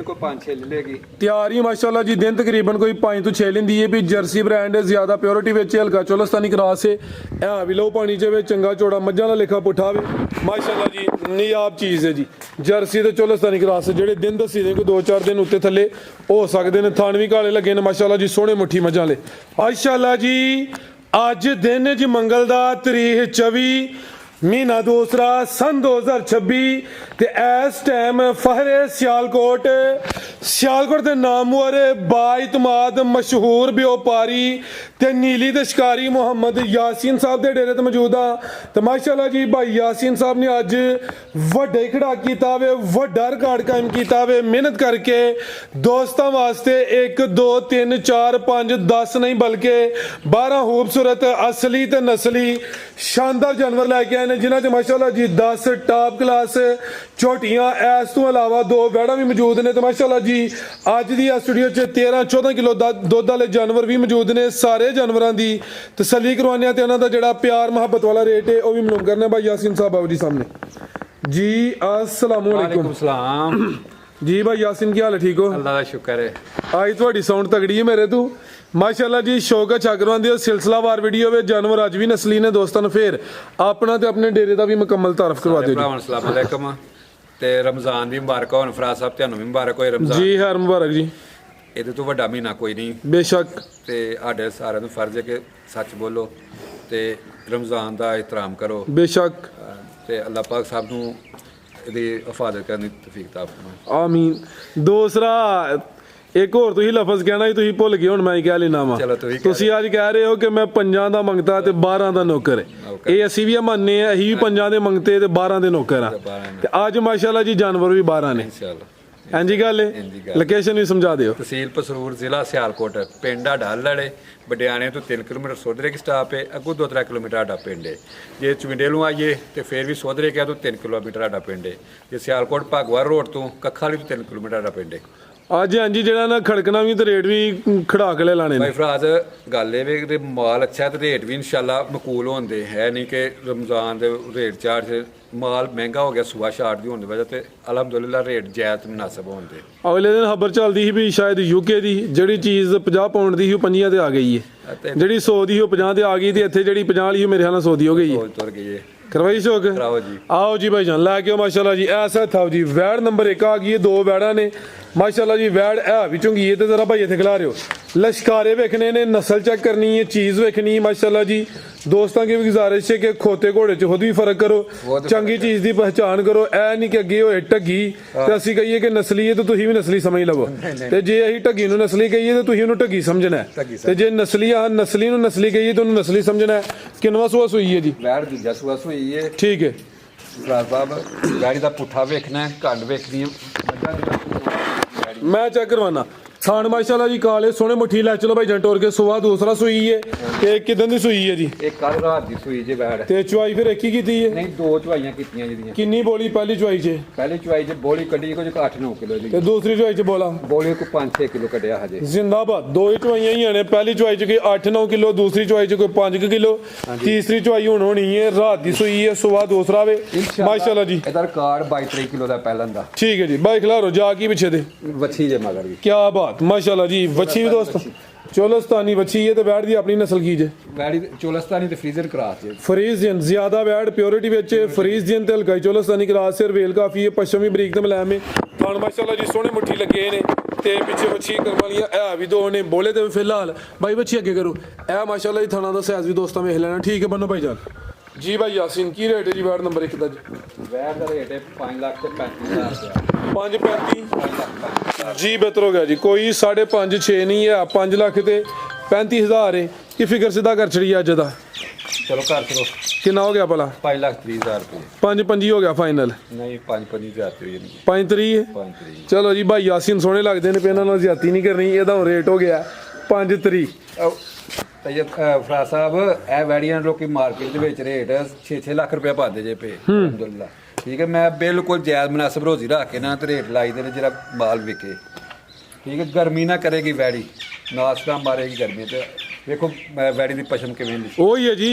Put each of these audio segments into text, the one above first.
को 5-6 ले लेगी ਤਿਆਰ ਹੀ ਮਾਸ਼ਾਅੱਲਾ ਜੀ ਦਿਨ ਤਕਰੀਬਨ ਕੋਈ 5 ਤੋਂ 6 ਲੈਂਦੀ ਹੈ ਵੀ ਜਰਸੀ ਬ੍ਰਾਂਡ ਜ਼ਿਆਦਾ ਪਿਓਰਿਟੀ ਵਿੱਚ ਹਲਕਾ ਚੋਲਸਤਾਨੀ ਕਰਾਸ ਹੈ ਇਹ ਵੀ ਲੋ ਪਾਣੀ ਚ ਵੇ ਚੰਗਾ ਚੋੜਾ ਮੱਝਾਂ ਦਾ ਲੇਖਾ ਪੁੱਠਾ ਵੇ ਮਾਸ਼ਾਅੱਲਾ ਜੀ ਨਿਆਬ ਚੀਜ਼ ਹੈ ਜੀ ਜਰਸੀ ਤੇ ਚੋਲਸਤਾਨੀ ਕਰਾਸ ਜਿਹੜੇ ਦਿਨ ਦੱਸੀ ਦੇ ਕੋਈ 2-4 ਦਿਨ ਉੱਤੇ ਥੱਲੇ ਹੋ ਸਕਦੇ ਨੇ ਥਣ ਵੀ ਕਾਲੇ ਲੱਗੇ ਨੇ ਮਾਸ਼ਾਅੱਲਾ ਜੀ ਸੋਹਣੇ ਮੁੱਠੀ ਮੱਝਾਂ ਵਾਲੇ ਮਾਸ਼ਾਅੱਲਾ ਜੀ ਅੱਜ ਦਿਨ ਜੀ ਮੰਗਲ ਦਾ ਤਾਰੀਖ 24 ਮਹੀਨਾ ਦੂਸਰਾ ਸਨ 2026 ਤੇ ਇਸ ਟਾਈਮ ਫਹਰੇ ਸਿਆਲਕੋਟ ਦੇ ਨਾਮਵਰ ਬਾਇਤਮਾਦ ਮਸ਼ਹੂਰ ਵਪਾਰੀ ਤੇ ਨੀਲੀ ਦੇ ਸ਼ਿਕਾਰੀ ਮੁਹੰਮਦ ਯਾਸੀਨ ਸਾਹਿਬ ਦੇ ਡੇਰੇ ਤੇ ਮੌਜੂਦ ਆ ਤੇ ਮਾਸ਼ਾਅੱਲਾ ਜੀ ਭਾਈ ਯਾਸੀਨ ਸਾਹਿਬ ਨੇ ਅੱਜ ਵੱਡੇ ਖੜਾ ਕੀਤਾ ਵੇ ਵੱਡਾ ਰਿਕਾਰਡ ਕਾਇਮ ਕੀਤਾ ਵੇ ਮਿਹਨਤ ਕਰਕੇ ਦੋਸਤਾਂ ਵਾਸਤੇ 1 2 3 4 5 10 ਨਹੀਂ ਬਲਕਿ 12 ਖੂਬਸੂਰਤ ਅਸਲੀ ਤੇ ਨਸਲੀ ਸ਼ਾਨਦਾਰ ਜਾਨਵਰ ਲੈ ਕੇ ਆਏ ਨੇ ਜਿਨ੍ਹਾਂ 'ਚ ਮਾਸ਼ਾਅੱਲਾ ਜੀ 10 ਟਾਪ ਕਲਾਸ ਝੋਟੀਆਂ ਇਸ ਤੋਂ ਇਲਾਵਾ 2 ਵੈੜਾਂ ਵੀ ਮੌਜੂਦ ਨੇ ਤੇ ਮਾਸ਼ਾਅੱਲਾ ਜੀ ਅੱਜ ਦੀ ਆ ਸਟੂਡੀਓ 'ਚ 13-14 ਕਿਲੋ ਦੁੱਧ ਵਾਲੇ ਜਾਨਵਰ ਵੀ ਮੌਜੂਦ ਨੇ ਸਾਰੇ ਜਾਨਵਰਾਂ ਦੀ ਤਸੱਲੀ ਕਰਵਾਉਂਦੇ ਆ ਤੇ ਉਹਨਾਂ ਦਾ ਜਿਹੜਾ ਪਿਆਰ ਮੁਹੱਬਤ ਵਾਲਾ ਰੇਟ ਹੈ ਉਹ ਵੀ ਮਾਲੂਮ ਕਰਨਾ ਭਾਈ ਯਾਸੀਨ ਸਾਹਿਬ ਆਓ ਜੀ ਸਾਹਮਣੇ जी अस्सलाम वालेकुम सलाम जी भाई यासीन की हाल है ठीक हो अल्लाह का शुक्र है आज थोड़ी साउंड तगड़ी है मेरे तू माशाअल्लाह जी शौक है छाकरवान दी सिलसिलावार वीडियो वे जानवर अज भी नस्ली ने दोस्तों ने फिर अपना ते अपने डेरे दा भी मुकम्मल तारफ करवा दियो जी अस्सलाम वालेकुम ते रमजान दी मुबारक होन फराज साहब ਤੁਹਾਨੂੰ ਵੀ ਮੁਬਾਰਕ ਹੋਏ ਰਮਜ਼ਾਨ जी हर मुबारक जी ਇਹਦੇ ਤੋਂ ਵੱਡਾ ਮਹੀਨਾ ਕੋਈ ਨਹੀਂ बेशक ਤੇ ਸਾਡੇ ਸਾਰਿਆਂ ਨੂੰ ਫਰਜ਼ ਹੈ ਕਿ ਸੱਚ ਬੋਲੋ ਤੇ ਰਮਜ਼ਾਨ ਦਾ ਇhtਰਾਮ ਕਰੋ बेशक ਤੇ ਅੱਲਾਹ ਪਾਕ ਸਾਹਿਬ ਨੂੰ ਇਹਦੀ ਹਿਫਾਜ਼ਤ ਕਰਨ ਦੀ ਤੌਫੀਕ ਤਾ ਫਰਮਾਏ ਆਮੀਨ ਦੂਸਰਾ ਇੱਕ ਹੋਰ ਤੁਸੀਂ ਲਫ਼ਜ਼ ਕਹਿਣਾ ਸੀ ਤੁਸੀਂ ਭੁੱਲ ਗਏ ਹੁਣ ਮੈਂ ਕਹਿ ਲੈਣਾ ਵਾ ਚਲੋ ਤੁਸੀਂ ਅੱਜ ਕਹਿ ਰਹੇ ਹੋ ਕਿ ਮੈਂ 5 ਦਾ ਮੰਗਤਾ ਤੇ 12 ਦਾ ਨੌਕਰ ਹੈ ਇਹ ਅਸੀਂ ਵੀ ਮੰਨਨੇ ਆ ਅਸੀਂ ਵੀ 5 ਦੇ ਮੰਗਤੇ ਤੇ 12 ਦੇ ਨੌਕਰ ਆ ਤੇ ਅੱਜ ਮਾਸ਼ਾਅੱਲਾ ਜੀ ਜਾਨਵਰ ਵੀ 12 ਨੇ ਇਨਸ਼ਾਅੱਲਾ ਹਾਂਜੀ ਗੱਲ ਹੈ ਲੋਕੇਸ਼ਨ ਵੀ ਸਮਝਾ ਦਿਓ ਤਹਿਸੀਲ ਪਸਰੂਰ ਜ਼ਿਲ੍ਹਾ ਸਿਆਲਕੋਟ ਪਿੰਡ ਢਾਲ ਲੜੇ ਬਡਿਆਣੇ ਤੋਂ 3 ਕਿਲੋਮੀਟਰ ਸੋਧਰੇ ਕੀ ਸਟਾਪ ਹੈ ਅੱਗੋਂ 2-3 ਕਿਲੋਮੀਟਰ ਸਾਡਾ ਪਿੰਡ ਹੈ ਜੇ ਚਵਿੰਡੇ ਨੂੰ ਆਈਏ ਤੇ ਫਿਰ ਵੀ ਸੋਧਰੇ ਕਿਹਾ ਤੋਂ 3 ਕਿਲੋਮੀਟਰ ਸਾਡਾ ਪਿੰਡ ਹੈ ਜੇ ਸਿਆਲਕੋਟ ਭਾਗਵਾਲ ਰੋਡ ਤੋਂ ਕੱਖਾ ਵਾਲੀ ਤੋਂ 3 ਕਿਲੋਮੀਟਰ ਸਾਡਾ ਪਿੰਡ ਹੈ ਅੱਜ ਹਾਂਜੀ ਜਿਹੜਾ ਨਾ ਖੜਕਣਾ ਵੀ ਤੇ ਰੇਟ ਵੀ ਖੜਾ ਕੇ ਲੈ ਲਾਣੇ ਨੇ ਭਾਈ ਫਰਾਜ਼ ਗੱਲ ਇਹ ਵੇ ਕਿ ਮਾਲ ਅੱਛਾ ਤੇ ਰੇਟ ਵੀ ਇਨਸ਼ਾਅੱਲਾ ਮਕੂਲ ਹੁੰਦੇ ਹੈ ਨਹੀਂ ਕਿ ਰਮਜ਼ਾਨ ਦੇ ਰੇਟ ਚਾਰਜ ਮਾਲ ਮਹਿੰਗਾ ਹੋ ਗਿਆ ਸੁਬਾ ਸ਼ਾਰਟ ਦੀ ਹੋਣ ਦੀ ਵਜ੍ਹਾ ਤੇ ਅਲਹਮਦੁਲਿਲਾ ਰੇਟ ਜਾਇਜ਼ ਮੁਨਾਸਬ ਹੁੰਦੇ ਅਗਲੇ ਦਿਨ ਖਬਰ ਚੱਲਦੀ ਸੀ ਵੀ ਸ਼ਾਇਦ ਯੂਕੇ ਦੀ ਜਿਹੜੀ ਚੀਜ਼ 50 ਪਾਉਂਡ ਦੀ ਸੀ ਉਹ 50 ਤੇ ਆ ਗਈ ਹੈ ਜਿਹੜੀ 100 ਦੀ ਉਹ 50 ਤੇ ਆ ਗਈ ਤੇ ਇੱਥੇ ਜਿਹੜੀ 50 ਵਾਲੀ ਉਹ ਮੇਰੇ ਖਿਆਲ ਨਾਲ 100 ਦੀ ਹੋ ਗਈ ਹੈ ਤੁਰ ਗਈ ਹੈ ਕਰਵਾਈ ਸ਼ੌਕ ਕਰਾਓ ਜੀ ਆਓ ਜੀ ਭਾਈ ਜਾਨ ਲੈ ਕੇ ਮਾਸ਼ਾਅੱਲਾ ਜੀ ਐਸਾ ਥਾਓ ਜੀ ਵੈੜ ਨੰਬਰ 1 ਆ ਗਈ ਹੈ 2 ਵੈੜਾਂ ਨੇ ਮਾਸ਼ਾਅੱਲਾ ਜੀ ਵੈੜ ਇਹ ਵੀ ਚੁੰਗੀ ਹੈ ਤੇ ਜ਼ਰਾ ਭਾਈ ਇੱਥੇ ਖਿਲਾ ਰਿਓ ਲਸ਼ਕਾਰੇ ਵੇਖਣੇ ਨੇ ਨਸਲ ਚੈੱਕ ਕਰਨੀ ਹੈ ਚੀਜ਼ ਵੇਖਣੀ ਮਾਸ਼ਾਅੱਲਾ ਜੀ ਦੋਸਤਾਂ की भी गुजारिश है कि खोते घोड़े च खुद भी फर्क करो चंगी चीज की पहचान करो ऐ नहीं कि अगे होए ढग्गी ते ਅਸੀਂ ਕਹੀਏ ਕਿ ਨਸਲੀ ਹੈ ਤੇ ਤੁਸੀਂ ਵੀ ਨਸਲੀ ਸਮਝ ਲਵੋ ਤੇ ਜੇ ਅਸੀਂ ਢੱਗੀ ਨੂੰ ਨਸਲੀ ਕਹੀਏ ਤੇ ਤੁਸੀਂ ਉਹਨੂੰ ਢੱਗੀ ਸਮਝਣਾ ਤੇ ਜੇ ਨਸਲੀ ਨਸਲੀ ਨੂੰ ਨਸਲੀ ਕਹੀਏ ਤੇ ਉਹਨੂੰ ਨਸਲੀ ਸਮਝਣਾ ਹੈ ਕਿੰਨਵਾਂ ਸੂਆ ਸੂਈ ਹੈ ਜੀ ਵੈੜ ਦੂਜਾ ਸੂਆ ਸੂਈ ਹੈ ਠੀਕ ਹੈ ਫਰਾਜ਼ ਸਾਹਿਬ ਗਾੜੀ ਦਾ ਪੁੱਠਾ ਵੇਖਣਾ ਕੰਡ ਵੇਖਣੀ ਮੈਂ ਚੈੱਕ ਕਰਵਾਨਾ ਖਾਨ ਮਾਸ਼ਾਅੱਲਾ ਜੀ ਕਾਲੇ ਸੋਹਣੇ ਮੁੱਠੀ ਲੈ ਚਲੋ ਭਾਈ ਜੰਟੋਰ ਕੇ ਸੁਆ ਦੂਸਰਾ ਸੂਈ ਹੈ ਤੇ ਕਿਦਾਂ ਦੀ ਸੂਈ ਹੈ ਜੀ ਇਹ ਕੱਲ ਰਾਤ ਦੀ ਸੂਈ ਜੇ ਵੈੜ ਤੇ ਚੁਆਈ ਫਿਰ ਇੱਕ ਹੀ ਕੀਤੀ ਹੈ ਨਹੀਂ 2 ਚੁਆਈਆਂ ਕੀਤੀਆਂ ਜਿਹਦੀਆਂ ਕਿੰਨੀ ਬੋਲੀ ਪਹਿਲੀ ਚੁਆਈ 'ਚ ਪਹਿਲੀ ਚੁਆਈ 'ਚ ਬੋਲੀ ਕੱਢੀ ਕੁਝ 8-9 ਕਿਲੋ ਦੀ ਤੇ ਦੂਸਰੀ ਚੁਆਈ 'ਚ ਬੋਲਾ ਬੋਲੀ ਕੋ 5-6 ਕਿਲੋ ਕੱਢਿਆ ਹਜੇ ਜ਼ਿੰਦਾਬਾਦ ਦੋ ਹੀ ਚੁਆਈਆਂ ਹੀ ਨੇ ਪਹਿਲੀ ਚੁਆਈ 'ਚ ਕੋਈ 8-9 ਕਿਲੋ ਦੂਸਰੀ ਚੁਆਈ 'ਚ ਕੋਈ 5 ਕਿਲੋ ਤੀਸਰੀ ਚੁਆਈ ਹੁਣ ਹੋਣੀ ਹੈ ਰਾਤ ਦੀ ਸੂਈ ਹੈ ਸੁਆ ਦੂਸਰਾ ਵੇ ਮਾਸ਼ਾਅੱਲਾ ਜੀ ਇਹਦਾ ਰਿਕਾਰਡ 22-23 ਕਿਲੋ ਦਾ ਪਹਿਲਾਂ ਦਾ ਠੀਕ ਹੈ ਜੀ ਬਾਈ ਖਿਲਾਰੋ ਜਾ ਕੀ ਪਿੱਛੇ ਦੇ ਵੱਛੀ ਜੇ ਮਗਰ ਵੀ ਕੀ ਬਾਤ ਮਾਸ਼ਾਅੱਲਾ ਜੀ ਵੱਛੀ ਵੀ ਦੋਸਤ ਚੋਲਸਤਾਨੀ ਵੱਛੀ ਹੈ ਤੇ ਵੈੜ ਦੀ ਆਪਣੀ ਨਸਲ ਕੀ ਜੇ ਵੈੜੀ ਚੋਲਸਤਾਨੀ ਤੇ ਫਰੀਜ਼ਰ ਕਰਾਸ ਜੇ ਫਰੀਜ਼ੀਅਨ ਜ਼ਿਆਦਾ ਵੈੜ ਪਿਓਰਿਟੀ ਵਿੱਚ ਫਰੀਜ਼ੀਅਨ ਤੇ ਹਲਕਾਈ ਚੋਲਸਤਾਨੀ ਕਰਾਸ ਸਿਰ ਵੇਲ ਕਾਫੀ ਹੈ ਪਸ਼ਮੀ ਬਰੀਕ ਤੇ ਮਲਾਮ ਹੈ ਖਾਨ ਮਾਸ਼ਾਅੱਲਾ ਜੀ ਸੋਹਣੇ ਮੁੱਠੀ ਲੱਗੇ ਨੇ ਤੇ ਪਿੱਛੇ ਵੱਛੀ ਕਰਮ ਵਾਲੀਆਂ ਇਹ ਵੀ ਦੋ ਨੇ ਬੋਲੇ ਤੇ ਫਿਲਹਾਲ ਬਾਈ ਵੱਛੀ ਅੱਗੇ ਕਰੋ ਇਹ ਮਾਸ਼ਾਅੱਲਾ ਜੀ ਥਾਣਾ ਦਾ ਸਾਈਜ਼ ਵੀ ਦੋਸਤਾਂ ਵੇਖ ਲੈਣਾ ਠੀਕ ਹੈ ਬੰਨੋ ਭਾਈ ਜਾਨ ਜੀ ਭਾਈ ਯਾਸੀਨ ਕੀ ਰੇਟ ਹੈ ਜੀ ਵੈੜ ਨੰਬਰ 1 ਦਾ ਜੀ ਵੈੜ ਦਾ ਰੇਟ ਹੈ 5,35,000 5.35 ਜੀ ਬਿਹਤਰ ਹੋ ਗਿਆ ਜੀ ਕੋਈ 5.5 6 ਨਹੀਂ ਹੈ 5 ਲੱਖ ਤੇ 35,000 ਹੈ ਕੀ ਫਿਗਰ ਸਿੱਧਾ ਕਰ ਛੜੀ ਅੱਜ ਦਾ ਚਲੋ ਕਰ ਕਰੋ ਕਿੰਨਾ ਹੋ ਗਿਆ ਭਲਾ 5,30,000 ਰੁਪਏ 5.5 ਹੋ ਗਿਆ ਫਾਈਨਲ ਨਹੀਂ 5,50,000 ਰੁਪਏ 5.3 ਹੈ 5,30 ਚਲੋ ਜੀ ਭਾਈ ਯਾਸੀਨ ਸੋਹਣੇ ਲੱਗਦੇ ਨੇ ਪੇ ਇਹਨਾਂ ਨਾਲ ਜ਼ਿਆਦਤੀ ਨਹੀਂ ਕਰਨੀ ਇਹਦਾ ਰੇਟ ਹੋ ਗਿਆ 5.3 ਤੈਯਬ ਫਰਾਜ਼ ਸਾਹਿਬ ਇਹ ਵੈੜੀਆਂ ਲੋਕੀ ਮਾਰਕੀਟ ਦੇ ਵਿੱਚ ਰੇਟ 6-6 ਲੱਖ ਰੁਪਏ ਪਾਦੇ ਜੇ ਪੇ ਅਲਹਮਦੁਲਿਲਾ ਠੀਕ ਹੈ ਮੈਂ ਬਿਲਕੁਲ ਜਾਇਜ਼ ਮੁਨਾਸਬ ਰੋਜ਼ੀ ਰੱਖ ਕੇ ਨਾ ਤੇ ਰੇਟ ਲਾਈ ਦੇ ਨੇ ਜਿਹੜਾ ਮਾਲ ਵਿਕੇ ਠੀਕ ਹੈ ਗਰਮੀ ਨਾ ਕਰੇਗੀ ਵੈੜੀ ਨਾਸਤਾ ਮਾਰੇਗੀ ਗਰਮੀ ਤੇ ਵੇਖੋ ਵੈੜੀ ਦੀ ਪਸ਼ਮ ਕਿਵੇਂ ਦੀ ਉਹੀ ਹੈ ਜੀ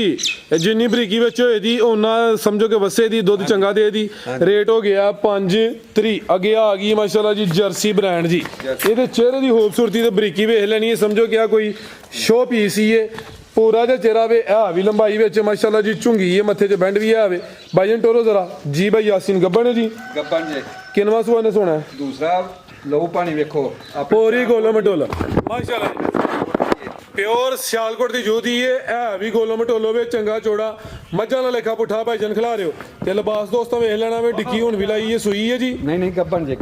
ਇਹ ਜਿੰਨੀ ਬਰੀਕੀ ਵਿੱਚ ਹੋਏ ਦੀ ਉਹਨਾਂ ਸਮਝੋ ਕਿ ਵਸੇ ਦੀ ਦੁੱਧ ਚੰਗਾ ਦੇ ਦੀ ਰੇਟ ਹੋ ਗਿਆ 5-3 ਅੱਗੇ ਆ ਗਈ ਮਾਸ਼ਾਅੱਲਾ ਜੀ ਜਰਸੀ ਬ੍ਰਾਂਡ ਜੀ ਇਹਦੇ ਚਿਹਰੇ ਦੀ ਖੂਬਸੂਰਤੀ ਤੇ ਬਰੀਕੀ ਵੇਖ ਲੈਣੀ ਹੈ ਸਮਝੋ ਕਿ ਆ ਕੋਈ ਸ਼ੋ ਪੀਸ ਹੀ ਹੈ ਪੂਰਾ ਜਿਹਾ ਚਿਹਰਾ ਵੇ ਆ ਵੀ ਲੰਬਾਈ ਵਿੱਚ ਮਾਸ਼ਾਅੱਲਾ ਜੀ ਝੁੰਗੀ ਹੈ ਮੱਥੇ 'ਚ ਬੈਂਡ ਵੀ ਆਵੇ ਭਾਈਜਨ ਟੋਰੋ ਜ਼ਰਾ ਜੀ ਭਾਈ ਯਾਸੀਨ ਗੱਬਣ ਹੈ ਜੀ ਗੱਬਨ ਜੇ ਕਿੰਨਵਾਂ ਸੂਆ ਨੇ ਸੋਣਾ ਹੈ ਦੂਸਰਾ ਲਹੂ ਪਾਣੀ ਵੇਖੋ ਪੂਰੀ ਗੋਲੋ ਮਟੋਲਾ ਮਾਸ਼ਾਅੱਲਾ ਜੀ ਪਿਓਰ ਸਿਆਲਕੋਟ ਦੀ ਜੂਦੀ ਹੈ ਵੀ ਗੋਲੋ ਮਟੋਲੋ ਵੇ ਚੰਗਾ ਚੋੜਾ ਮੱਝਾਂ ਨਾਲ ਲੇਖਾ ਪੁੱਠਾ ਭਾਈਜਨ ਖਿਲਾ ਰਿਓ ਤੇ ਲਿਬਾਸ ਦੋਸਤਾਂ ਵੇਖ ਲੈਣਾ ਵੇ ਡਿੱਕੀ ਹੁਣ ਵੀ ਲਾਈ ਹੈ ਸੂਈ ਹੈ ਜੀ ਨਹੀਂ ਗੱਬਨ ਜੇ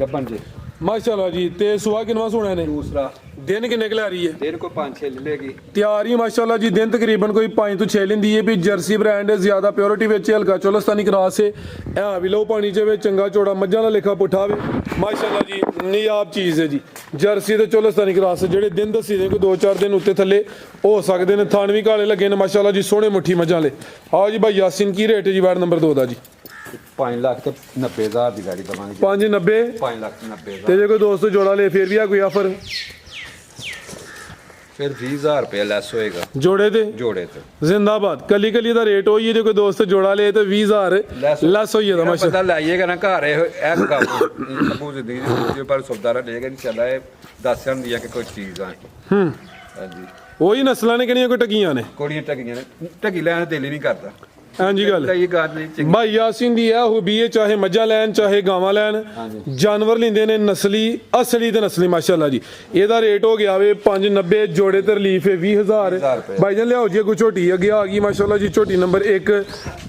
ਮਾਸ਼ਾਅੱਲਾ ਜੀ ਤੇ ਸੁਆ ਕਿੰਨਵਾਂ ਸੋਣਾ ਨੇ ਦੂਸਰਾ ਦਿਨ ਕਿੰਨੇ ਕੁ ਲੈ ਰਹੀ ਹੈ ਦਿਨ ਕੋਈ 5-6 ਲੈ ਲੇਗੀ ਤਿਆਰ ਹੀ ਮਾਸ਼ਾਅੱਲਾ ਜੀ ਦਿਨ ਤਕਰੀਬਨ ਕੋਈ 5 ਤੋਂ 6 ਲੈਂਦੀ ਹੈ ਵੀ ਜਰਸੀ ਬ੍ਰਾਂਡ ਹੈ ਜ਼ਿਆਦਾ ਪਿਓਰਿਟੀ ਵਿੱਚ ਹਲਕਾ ਚੋਲਸਤਾਨੀ ਕਰਾਸ ਹੈ ਇਹ ਵੀ ਲਓ ਪਾਣੀ ਚ ਵੇ ਚੰਗਾ ਚੋੜਾ ਮੱਝਾਂ ਦਾ ਲੇਖਾ ਪੁੱਠਾ ਵੇ ਮਾਸ਼ਾਅੱਲਾ ਜੀ ਨਿਆਬ ਚੀਜ਼ ਹੈ ਜੀ ਜਰਸੀ ਤੇ ਚੋਲਸਤਾਨੀ ਕਰਾਸ ਜਿਹੜੇ ਦਿਨ ਦੱਸੀ ਦੇ ਕੋਈ 2-4 ਦਿਨ ਉੱਤੇ ਥੱਲੇ ਹੋ ਸਕਦੇ ਨੇ ਥਣ ਵੀ ਕਾਲੇ ਲੱਗੇ ਨੇ ਮਾਸ਼ਾਅੱਲਾ ਜੀ ਸੋਹਣੇ ਮੁੱਠੀ ਮੱਝਾਂ ਵਾਲੇ ਆਓ ਜੀ ਭਾਈ ਯਾਸੀਨ ਕੀ ਰੇਟ ਹੈ ਜੀ ਵਾਰਡ ਨੰਬਰ 2 ਦਾ ਜੀ 5,90,000 ਦੀ ਗਾੜੀ ਦਵਾਂਗੇ 590 5,90,000 ਤੇ ਜੇ ਕੋਈ ਦੋਸਤ ਜੋੜਾ ਲੇ ਫਿਰ ਵੀ ਆ ਕੋਈ ਆਫਰ ਫਿਰ 20,000 ਰੁਪਏ ਲੈਸ ਹੋਏਗਾ ਜੋੜੇ ਤੇ ਜੋੜੇ ਤੇ ਜ਼ਿੰਦਾਬਾਦ ਕੱਲੀ ਕੱਲੀ ਦਾ ਰੇਟ ਹੋਈ ਹੈ ਜੇ ਕੋਈ ਦੋਸਤ ਜੋੜਾ ਲੇ ਤੇ 20,000 ਲੈਸ ਹੋਈ ਹੈ ਮਾਸ਼ਾ ਬੰਦਾ ਲਾਈਏਗਾ ਨਾ ਘਰ ਇਹ ਕੰਮ ਅਬੂ ਜ਼ਿੰਦਗੀ ਦੀ ਪਰ ਸੌਦਾਰਾ ਲਏਗਾ ਇਨਸ਼ਾਅੱਲਾ ਇਹ ਦੱਸ ਦਿੰਦੀ ਆ ਕਿ ਕੋਈ ਚੀਜ਼ ਆ ਹਾਂਜੀ ਉਹੀ ਨਸਲਾਂ ਨੇ ਕਿਹੜੀਆਂ ਕੋਈ ਟਕੀਆਂ ਨੇ ਕੋੜੀਆਂ ਟਕੀਆਂ ਨੇ ਟਕੀ ਲੈਣ ਦਿਲ ਹੀ ਨਹੀਂ ਕਰਦਾ ਹਾਂਜੀ ਗੱਲ ਇਹ ਗੱਲ ਨਹੀਂ ਚੰਗੀ ਭਾਈ ਯਾਸੀਨ ਦੀ ਇਹ ਹੂਬੀ ਹੈ ਚਾਹੇ ਮੱਝਾਂ ਲੈਣ ਚਾਹੇ ਗਾਵਾਂ ਲੈਣ ਜਾਨਵਰ ਲੈਂਦੇ ਨੇ ਨਸਲੀ ਅਸਲੀ ਤੇ ਨਸਲੀ ਮਾਸ਼ਾਅੱਲਾ ਜੀ ਇਹਦਾ ਰੇਟ ਹੋ ਗਿਆ ਵੇ 590 ਜੋੜੇ ਤੇ ਰਿਲੀਫ ਹੈ 20,000 ਭਾਈ ਜਾਨ ਲਿਆਓ ਜੀ ਕੋਈ ਝੋਟੀ ਅੱਗੇ ਆ ਗਈ ਮਾਸ਼ਾਅੱਲਾ ਜੀ ਝੋਟੀ ਨੰਬਰ 1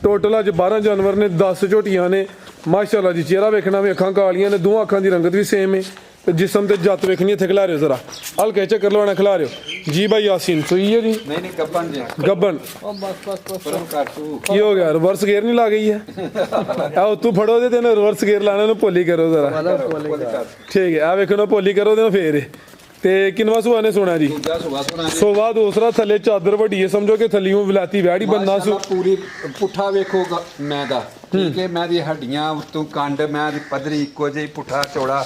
ਟੋਟਲ ਅੱਜ 12 ਜਾਨਵਰ ਨੇ 10 ਝੋਟੀਆਂ ਨੇ ਮਾਸ਼ਾਅੱਲਾ ਜੀ ਚਿਹਰਾ ਵੇਖਣਾ ਵੀ ਅੱਖਾਂ ਕਾਲੀਆਂ ਨੇ ਦੋਹਾਂ ਅੱਖਾਂ ਦੀ ਰੰਗਤ ਵੀ ਸੇਮ ਹੈ ਤੇ ਜਿਸਮ ਤੇ ਜੱਤ ਵੇਖਣੀ ਇੱਥੇ ਖਿਲਾ ਰਿਓ ਜ਼ਰਾ ਹਲਕੇ ਚੱਕਰ ਲਵਾਣਾ ਖਿਲਾ ਰਿਓ ਜੀ ਭਾਈ ਯਾਸੀਨ ਸਹੀ ਹੈ ਜੀ ਨਹੀਂ ਗੱਬਨ ਜੇ ਗੱਬਨ ਪਰਮ ਕਰ ਤੂੰ ਕੀ ਹੋ ਗਿਆ ਰਿਵਰਸ ਗੇਅਰ ਨਹੀਂ ਲਾ ਗਈ ਹੈ ਆਓ ਤੂੰ ਫੜੋ ਦੇ ਤੈਨੂੰ ਰਿਵਰਸ ਗੇਅਰ ਲਾਣਾ ਨੂੰ ਭੋਲੀ ਕਰੋ ਜ਼ਰਾ ਠੀਕ ਹੈ ਆ ਵੇਖੋ ਨਾ ਭੋਲੀ ਕਰੋ ਦੇ ਫੇਰ ਤੇ ਕਿੰਨਵਾ ਸੁਆ ਨੇ ਸੋਣਾ ਜੀ ਦੂਜਾ ਸੁਭਾ ਸੁਣਾ ਸੋਵਾ ਦੂਸਰਾ ਥੱਲੇ ਚਾਦਰ ਵੱਡੀ ਹੈ ਸਮਝੋ ਕਿ ਥੱਲੀਓਂ ਵਿਲਾਤੀ ਵੈੜੀ ਬੰਨਾ ਸੂ ਪੂਰੀ ਪੁੱਠਾ ਵੇਖੋਗਾ ਮੈਂ ਦਾ ਠੀਕ ਹੈ ਮੈਂ ਦੀ ਹੱਡੀਆਂ ਉੱਤੋਂ ਕੰਡ ਮੈਂ ਦੀ ਪੱਧਰੀ ਇੱਕੋ ਜਿਹੀ ਪੁੱਠਾ ਚੌੜਾ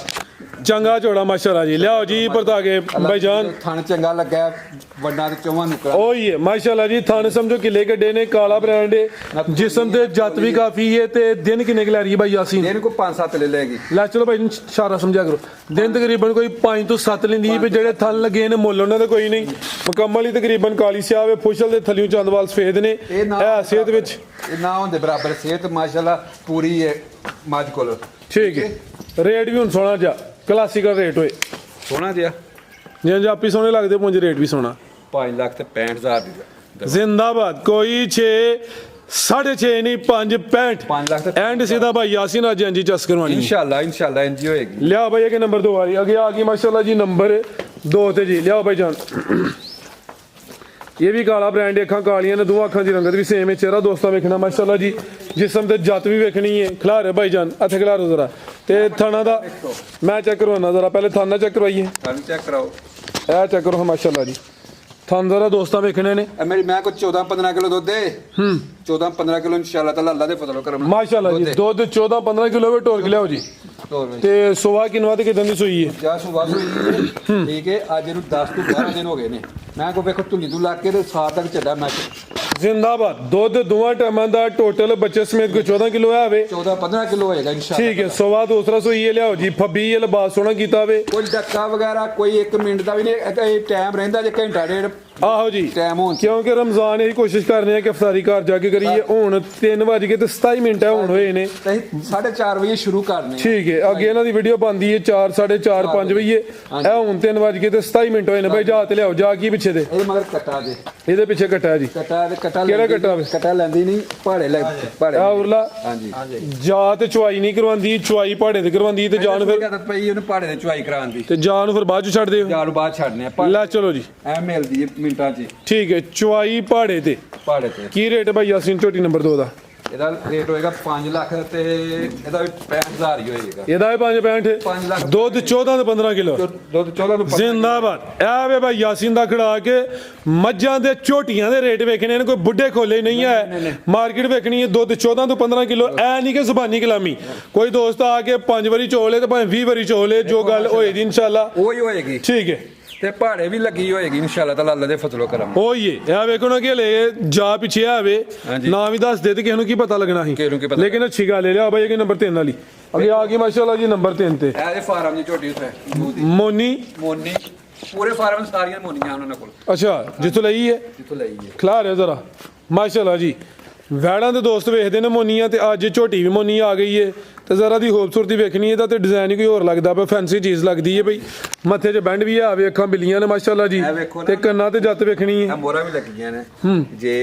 ਚੰਗਾ ਚੋੜਾ ਮਾਸ਼ਾਅੱਲਾ ਜੀ ਲਿਆਓ ਜੀ ਪਰਤਾ ਕੇ ਭਾਈ ਜਾਨ ਥਣ ਚੰਗਾ ਲੱਗਾ ਵੱਡਾ ਤੇ ਚੌਵਾਂ ਨੁਕਰਾ ਉਹੀ ਹੈ ਮਾਸ਼ਾਅੱਲਾ ਜੀ ਥਣ ਸਮਝੋ ਕਿਲੇ ਗੱਡੇ ਨੇ ਕਾਲਾ ਬ੍ਰਾਂਡ ਹੈ ਜਿਸਮ ਤੇ ਜੱਤ ਵੀ ਕਾਫੀ ਹੈ ਤੇ ਦਿਨ ਕਿੰਨੇ ਕੁ ਲੈ ਰਹੀ ਹੈ ਭਾਈ ਯਾਸੀਨ ਦਿਨ ਕੋ 5-7 ਲੈ ਲੈਗੀ ਲੈ ਚਲੋ ਭਾਈ ਇਸ਼ਾਰਾ ਸਮਝਿਆ ਕਰੋ ਦਿਨ ਤਕਰੀਬਨ ਕੋਈ 5 ਤੋਂ 7 ਲੈਂਦੀ ਹੈ ਵੀ ਜਿਹੜੇ ਥਣ ਲੱਗੇ ਨੇ ਮੁੱਲ ਉਹਨਾਂ ਦਾ ਕੋਈ ਨਹੀਂ ਮੁਕੰਮਲ ਹੀ ਤਕਰੀਬਨ ਕਾਲੀ ਸਿਆਹ ਵੇ ਫੁਸ਼ਲ ਦੇ ਥੱਲਿਓਂ ਚੰਦਵਾਲ ਸਫੇਦ ਨੇ ਇਹ ਸਿਹਤ ਵਿੱਚ ਇਹ ਨਾ ਹੁੰਦੇ ਬਰਾਬਰ ਸਿਹਤ ਮਾਸ਼ਾਅੱਲਾ ਪੂਰੀ ਹੈ ਮੱਝ ਕੋਲ ਠੀਕ ਹੈ ਰੇਟ ਵੀ ਹੁਣ ਸੋਹਣਾ ਜਾ ਕਲਾਸੀਕਲ ਰੇਟ ਹੋਏ ਸੋਹਣਾ ਜਿਆ ਜੇ ਆਪੀ ਸੋਹਣੇ ਲੱਗਦੇ ਪੁੰਜ ਰੇਟ ਵੀ ਸੋਹਣਾ 5,65,000 ਦੀ ਜ਼ਿੰਦਾਬਾਦ ਕੋਈ 6 6.5 ਨਹੀਂ 5.65 5 ਲੱਖ ਤੇ ਐਂਡ ਸਿੱਧਾ ਭਾਈ ਯਾਸੀਨ ਅੱਜ ਜੀ ਚਸ ਕਰਵਾਣੀ ਇਨਸ਼ਾਅੱਲਾ ਇੰਜੀ ਹੋਏਗੀ ਲਿਆ ਭਾਈ ਇਹ ਨੰਬਰ 2 ਆ ਰਹੀ ਅੱਗੇ ਆ ਗਈ ਮਾਸ਼ਾਅੱਲਾ ਜੀ ਨੰਬਰ 2 ਤੇ ਜੀ ਲਿਆਓ ਭਾਈ ਜਾਨ ਇਹ ਵੀ ਕਾਲਾ ਬ੍ਰਾਂਡ ਅੱਖਾਂ ਕਾਲੀਆਂ ਨੇ ਦੋ ਅੱਖਾਂ ਦੀ ਰੰਗਤ ਵੀ ਸੇਮ ਹੈ ਚਿਹਰਾ ਦੋਸਤਾਂ ਵੇਖਣਾ ਮਾਸ਼ਾਅੱਲਾ ਜੀ ਜਿਸਮ ਤੇ ਜੱਤ ਵੀ ਵੇਖਣੀ ਹੈ ਖਿਲਾ ਰਹੇ ਭਾਈ ਜਾਨ ਇੱਥੇ ਖਿਲਾ ਰੋ ਜ਼ਰਾ ਤੇ ਥਾਣਾ ਦਾ ਮੈਂ ਚੈੱਕ ਕਰਵਾਉਣਾ ਜ਼ਰਾ ਪਹਿਲੇ ਥਾਣਾ ਚੈੱਕ ਕਰਵਾਈਏ ਤੁਹਾਨੂੰ ਚੈੱਕ ਕਰਾਓ ਇਹ ਚੈੱਕ ਕਰੋ ਮਾਸ਼ਾਅੱਲਾ ਜੀ ਥਾਣ ਜ਼ਰਾ ਦੋਸਤਾਂ ਵੇਖਣੇ ਨੇ ਮੇਰੀ ਮੈਂ ਕੋ 14-15 ਕਿਲੋ ਦੁੱਧ ਦੇ 14-15 ਕਿਲੋ ਇਨਸ਼ਾਅੱਲਾ ਤਾਲਾ ਅੱਲਾ ਦੇ ਫਜ਼ਲ ਕਰਮ ਮਾਸ਼ਾਅੱਲਾ ਜੀ ਦੁੱਧ 14-15 ਕਿਲੋ ਵੇ ਟੋਰ ਕੇ ਲਿਆਓ ਜੀ ਤੇ ਸੁਬਾ ਕਿਨਵਾ ਤੇ ਕਿਦਾਂ ਦੀ ਸੂਈ ਹੈ ਜਾ ਸੁਬਾ ਸੂਈ ਠੀਕ ਹੈ ਅੱਜ ਨੂੰ 10 ਤੋਂ 12 ਦਿਨ ਹੋ ਗਏ ਨੇ ਮੈਂ ਕੋ ਵੇਖੋ ਧੁੱਲੀ ਤੋਂ ਲੱਗ ਕੇ ਤੇ ਸਾਰ ਤੱਕ ਚੱਡਾ ਮੈਂ ਜ਼ਿੰਦਾਬਾਦ ਦੁੱਧ ਦੋਵਾਂ ਟਾਈਮਾਂ ਦਾ ਟੋਟਲ ਬੱਚੇ ਸਮੇਤ ਕੋਈ 14 ਕਿਲੋ ਆਵੇ 14-15 ਕਿਲੋ ਹੋਏਗਾ ਇਨਸ਼ਾਅੱਲਾ ਠੀਕ ਹੈ ਸੁਬਾ ਦੂਸਰਾ ਸੂਈ ਹੈ ਲਿਆਓ ਜੀ ਫੱਬੀ ਇਹ ਲਿਬਾਸ ਸੋਹਣਾ ਕੀਤਾ ਵੇ ਕੋਈ ਡੱਕਾ ਵਗੈਰਾ ਕੋਈ 1 ਮਿੰਟ ਦਾ ਵੀ ਨਹੀਂ ਟਾਈਮ ਰਹਿੰਦਾ ਜੇ ਘੰਟਾ ਡੇਢ ਆਹੋ ਜੀ ਟਾਈਮ ਹੋਣ ਕਿਉਂਕਿ ਰਮਜ਼ਾਨ ਇਹ ਕੋਸ਼ਿਸ਼ ਕਰ ਰਹੇ ਆ ਕਿ ਇਫਤਾਰੀ ਘਰ ਜਾ ਕੇ ਕਰੀਏ ਹੁਣ 3:27 ਮਿੰਟ ਹੁਣ ਹੋਏ ਨੇ ਤੇ 4:30 ਵਜੇ ਸ਼ੁਰੂ ਕਰਨੇ ਠੀਕ ਹੈ ਅੱਗੇ ਇਹਨਾਂ ਦੀ ਵੀਡੀਓ ਬਣਦੀ ਹੈ 4:30 5 ਵਜੇ ਇਹ ਹੁਣ 3:27 ਮਿੰਟ ਹੋਏ ਨੇ ਭਾਈ ਜਾ ਤੇ ਲਿਆਓ ਜਾ ਕੀ ਪਿੱਛੇ ਦੇ ਇਹ ਮਗਰ ਕੱਟਾ ਦੇ ਇਹਦੇ ਪਿੱਛੇ ਕੱਟਾ ਜੀ ਕੱਟਾ ਕਿਹੜਾ ਕੱਟਾ ਵੇ ਕੱਟਾ ਲੈਂਦੀ ਨਹੀਂ ਪਹਾੜੇ ਲੈ ਪਹਾੜੇ ਆ ਉਰਲਾ ਹਾਂਜੀ ਜਾ ਤੇ ਚੁਆਈ ਨਹੀਂ ਕਰਵਾਉਂਦੀ ਚੁਆਈ ਪਹਾੜੇ ਤੇ ਕਰਵਾਉਂਦੀ ਤੇ ਜਾਨ ਫਿਰ ਕਹਤ ਪਈ ਉਹਨੂੰ ਪਹਾੜੇ ਦੇ ਚੁਆਈ ਕਰਾਉਣ ਦੀ ਤੇ ਜਾਨ ਫਿਰ ਬਾਅਦ ਚ ਛੱਡ ਦਿਓ ਜਾਨ ਬਾਅਦ ਛੱਡਨੇ ਆ ਲੈ ਚਲੋ ਜੀ ਐ ਮਿਲਦੀ ਹੈ ਮਿੰਟਾਂ 'ਚ ਠੀਕ ਹੈ ਚੁਆਈ ਪਹਾੜੇ ਤੇ ਪਹਾੜੇ ਤੇ ਕੀ ਰੇਟ ਹੈ ਭਾਈ ਯਾਸੀਨ ਝੋਟੀ ਨੰਬਰ 2 ਦਾ ਇਹਦਾ ਰੇਟ ਹੋਏਗਾ 5 ਲੱਖ ਤੇ ਇਹਦਾ ਵੀ 65,000 ਹੀ ਹੋਏਗਾ ਇਹਦਾ ਵੀ 5.65 5 ਲੱਖ ਦੁੱਧ 14 ਤੋਂ 15 ਕਿਲੋ ਦੁੱਧ 14 ਤੋਂ ਜ਼ਿੰਦਾਬਾਦ ਇਹ ਵੇ ਭਾਈ ਯਾਸੀਨ ਦਾ ਖੜਾ ਕੇ ਮੱਝਾਂ ਦੇ ਝੋਟੀਆਂ ਦੇ ਰੇਟ ਵੇਖਣੇ ਨੇ ਕੋਈ ਬੁੱਢੇ ਖੋਲੇ ਨਹੀਂ ਹੈ ਮਾਰਕੀਟ ਵੇਖਣੀ ਹੈ ਦੁੱਧ 14 ਤੋਂ 15 ਕਿਲੋ ਐ ਨਹੀਂ ਕਿ ਜ਼ੁਬਾਨੀ ਕਲਾਮੀ ਕੋਈ ਦੋਸਤ ਆ ਕੇ 5 ਵਾਰੀ ਚੋਲੇ ਤੇ ਭਾਵੇਂ 20 ਵਾਰੀ ਚੋਲੇ ਜੋ ਗੱਲ ਹੋਏਗੀ ਇਨਸ਼ਾਅੱਲਾ ਉਹੀ ਹੋਏਗੀ ਠੀਕ ਹੈ ਤੇ ਪਹਾੜੇ ਵੀ ਲੱਗੀ ਹੋਏਗੀ ਇਨਸ਼ਾਅੱਲਾ ਤਾਲਾ ਅੱਲਾ ਦੇ ਫਜ਼ਲੋ ਕਰਮ ਨਾਲ। ਉਹ ਹੀ ਹੈ ਇਹ ਵੇਖੋ ਨਾ ਕਿ ਹਲੇ ਜਾ ਪਿੱਛੇ ਆਵੇ ਹਾਂਜੀ। ਨਾ ਵੀ ਦੱਸ ਦੇ ਤੇ ਕਿਸੇ ਨੂੰ ਕੀ ਪਤਾ ਲੱਗਣਾ ਸੀ ਕਿਸੇ ਨੂੰ ਕੀ ਪਤਾ ਲੇਕਿਨ ਅੱਛੀ ਗੱਲ ਹੈ ਲਿਆ ਬਾਈ ਕਿ ਨੰਬਰ 3 ਵਾਲੀ ਅੱਗੇ ਆ ਗਈ ਮਾਸ਼ਾਅੱਲਾ ਜੀ ਨੰਬਰ 3 ਤੇ ਇਹ ਫਾਰਮ ਦੀ ਝੋਟੀ ਉੱਥੇ ਮੂੰਹ ਦੀ ਮੋਨੀ ਮੋਨੀ ਪੂਰੇ ਫਾਰਮ ਸਾਰੀਆਂ ਮੋਨੀਆਂ ਉਹਨਾਂ ਕੋਲ ਅੱਛਾ ਜਿੱਥੋਂ ਲਈ ਹੈ ਜਿੱਥੋਂ ਲਈ ਹੈ। ਖਿਲਾ ਰਿਹਾ ਜ਼ਰਾ ਮਾਸ਼ਾਅੱਲਾ ਜੀ ਵੈੜਾਂ ਦੇ ਦੋਸਤ ਵੇਖਦੇ ਨੇ ਮੋਨੀਆਂ ਤੇ ਅੱਜ ਝੋਟੀ ਵੀ ਮੋਨੀ ਆ ਗਈ ਏ ਤੇ ਜ਼ਰਾ ਦੀ ਖੂਬਸੂਰਤੀ ਵੇਖਣੀ ਹੈ ਤਾਂ ਤੇ ਡਿਜ਼ਾਈਨ ਹੀ ਕੋਈ ਹੋਰ ਲੱਗਦਾ ਪਿਆ ਫੈਂਸੀ ਚੀਜ਼ ਲੱਗਦੀ ਹੈ ਬਈ ਮੱਥੇ 'ਚ ਬੈਂਡ ਵੀ ਆਵੇ ਅੱਖਾਂ ਬਿੱਲੀਆਂ ਨੇ ਮਾਸ਼ਾਅੱਲਾ ਜੀ ਇਹ ਵੇਖੋ ਨਾ। ਤੇ ਕੰਨਾਂ ਤੇ ਜੱਤ ਵੇਖਣੀ ਹੈ ਇਹ ਮੋਹਰਾਂ ਵੀ ਲੱਗੀਆਂ ਨੇ ਜੇ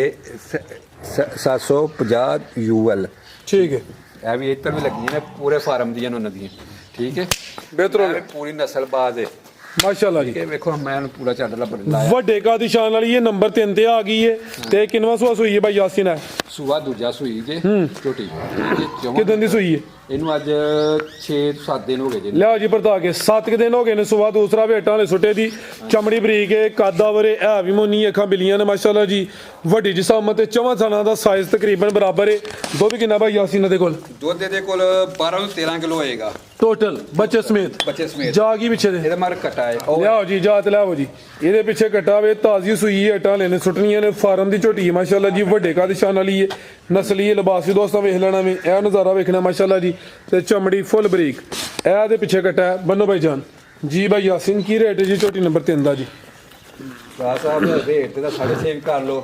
750 UL ਠੀਕ ਹੈ ਇਹ ਵੀ ਇੱਧਰ ਵੀ ਲੱਗੀਆਂ ਨੇ ਪੂਰੇ ਫਾਰਮ ਦੀਆਂ ਉਹਨਾਂ ਦੀਆਂ ਠੀਕ ਹੈ ਬਿਹਤਰ ਹੋ ਇਹ ਗਿਆ ਪੂਰੀ ਨਸਲ ਬਾਜ਼ ਹੈ ਮਾਸ਼ਾਅੱਲਾ ਜੀ ਇਹ ਵੇਖੋ ਮੈਂ ਇਹਨੂੰ ਪੂਰਾ ਚਾਦਰਾ ਲਾਇਆ ਵੱਡੇ ਕਾਦੀ ਸ਼ਾਨ ਵਾਲੀ ਇਹ ਨੰਬਰ 3 ਤੇ ਆ ਗਈ ਏ ਤੇ ਕਿੰਨਵਾਂ ਸੂਆ ਸੂਈ ਹੈ ਬਾਈ ਯਾਸੀਨ ਹੈ ਸੂਆ ਦੂਜਾ ਸੂਈ ਜੇ ਝੋਟੀ ਕਿਦਾਂ ਦੀ ਸੂਈ ਹੈ ਇਹਨੂੰ ਅੱਜ 6-7 ਦਿਨ ਹੋ ਗਏ ਜੀ ਲਿਆ ਜੀ ਪਰਤਾ ਕੇ 7 ਦਿਨ ਹੋ ਗਏ ਨੇ ਸੂਆ ਦੂਸਰਾ ਵੇਟਾਂ ਵਾਲੇ ਸੁੱਟੇ ਦੀ ਚਮੜੀ ਬਰੀਕ ਹੈ ਕਾਦਾ ਵਰੇ ਹੈ ਵੀ ਮੋਨੀ ਅੱਖਾਂ ਬਿੱਲੀਆਂ ਨੇ ਮਾਸ਼ਾਅੱਲਾ ਜੀ ਵੱਡੀ ਜਿਸਮ ਤੇ ਚਵਾਂ ਥਾਣਾ ਦਾ ਸਾਈਜ਼ ਤਕਰੀਬਨ ਬਰਾਬਰ ਹੈ ਦੁੱਧ ਕਿੰਨਾ ਬਾਈ ਯਾਸੀਨ ਦੇ ਕੋਲ ਦੁੱਧ ਇਹਦੇ ਕੋਲ 12 ਤੋਂ 13 ਕਿਲੋ ਹੋਏਗਾ ਟੋਟਲ ਬੱਚੇ ਸਮੇਤ ਬੱਚੇ ਸਮੇਤ ਜਾ ਗਈ ਪਿੱਛੇ ਦੇ ਇਹਦਾ ਮਾਰ ਕਟਾ ਹੈ ਉਹ ਲਿਆਓ ਜੀ ਜਾਤ ਲਿਆਓ ਜੀ ਇਹਦੇ ਪਿੱਛੇ ਕੱਟਾ ਵੇ ਤਾਜ਼ੀ ਸੂਈ ਹੈ ਅਟਾਂ ਲੈਣੇ ਸੁੱਟਣੀਆਂ ਨੇ ਫਾਰਮ ਦੀ ਝੋਟੀ ਹੈ ਮਾਸ਼ਾਅੱਲਾ ਜੀ ਵੱਡੇ ਕਾਦੀ ਸ਼ਾਨ ਵਾਲੀ ਹੈ ਨਸਲੀ ਹੈ ਲਿਬਾਸ ਵੀ ਦੋਸਤਾਂ ਵੇਖ ਲੈਣਾ ਵੀ ਇਹ ਨਜ਼ਾਰਾ ਵੇਖਣਾ ਮਾਸ਼ਾਅੱਲਾ ਜੀ ਤੇ ਚਮੜੀ ਫੁੱਲ ਬਰੀਕ ਇਹ ਦੇ ਪਿੱਛੇ ਕੱਟਾ ਹੈ ਬੰਨੋ ਭਾਈ ਜਾਨ ਜੀ ਭਾਈ ਯਾਸੀਨ ਕੀ ਰੇਟ ਹੈ ਜੀ ਝੋਟੀ ਨੰਬਰ 3 ਦਾ ਜੀ ਸਾਹ ਸਾਹਿਬ ਰੇਟ ਤੇ ਦਾ 6.5 ਵੀ ਕਰ ਲਓ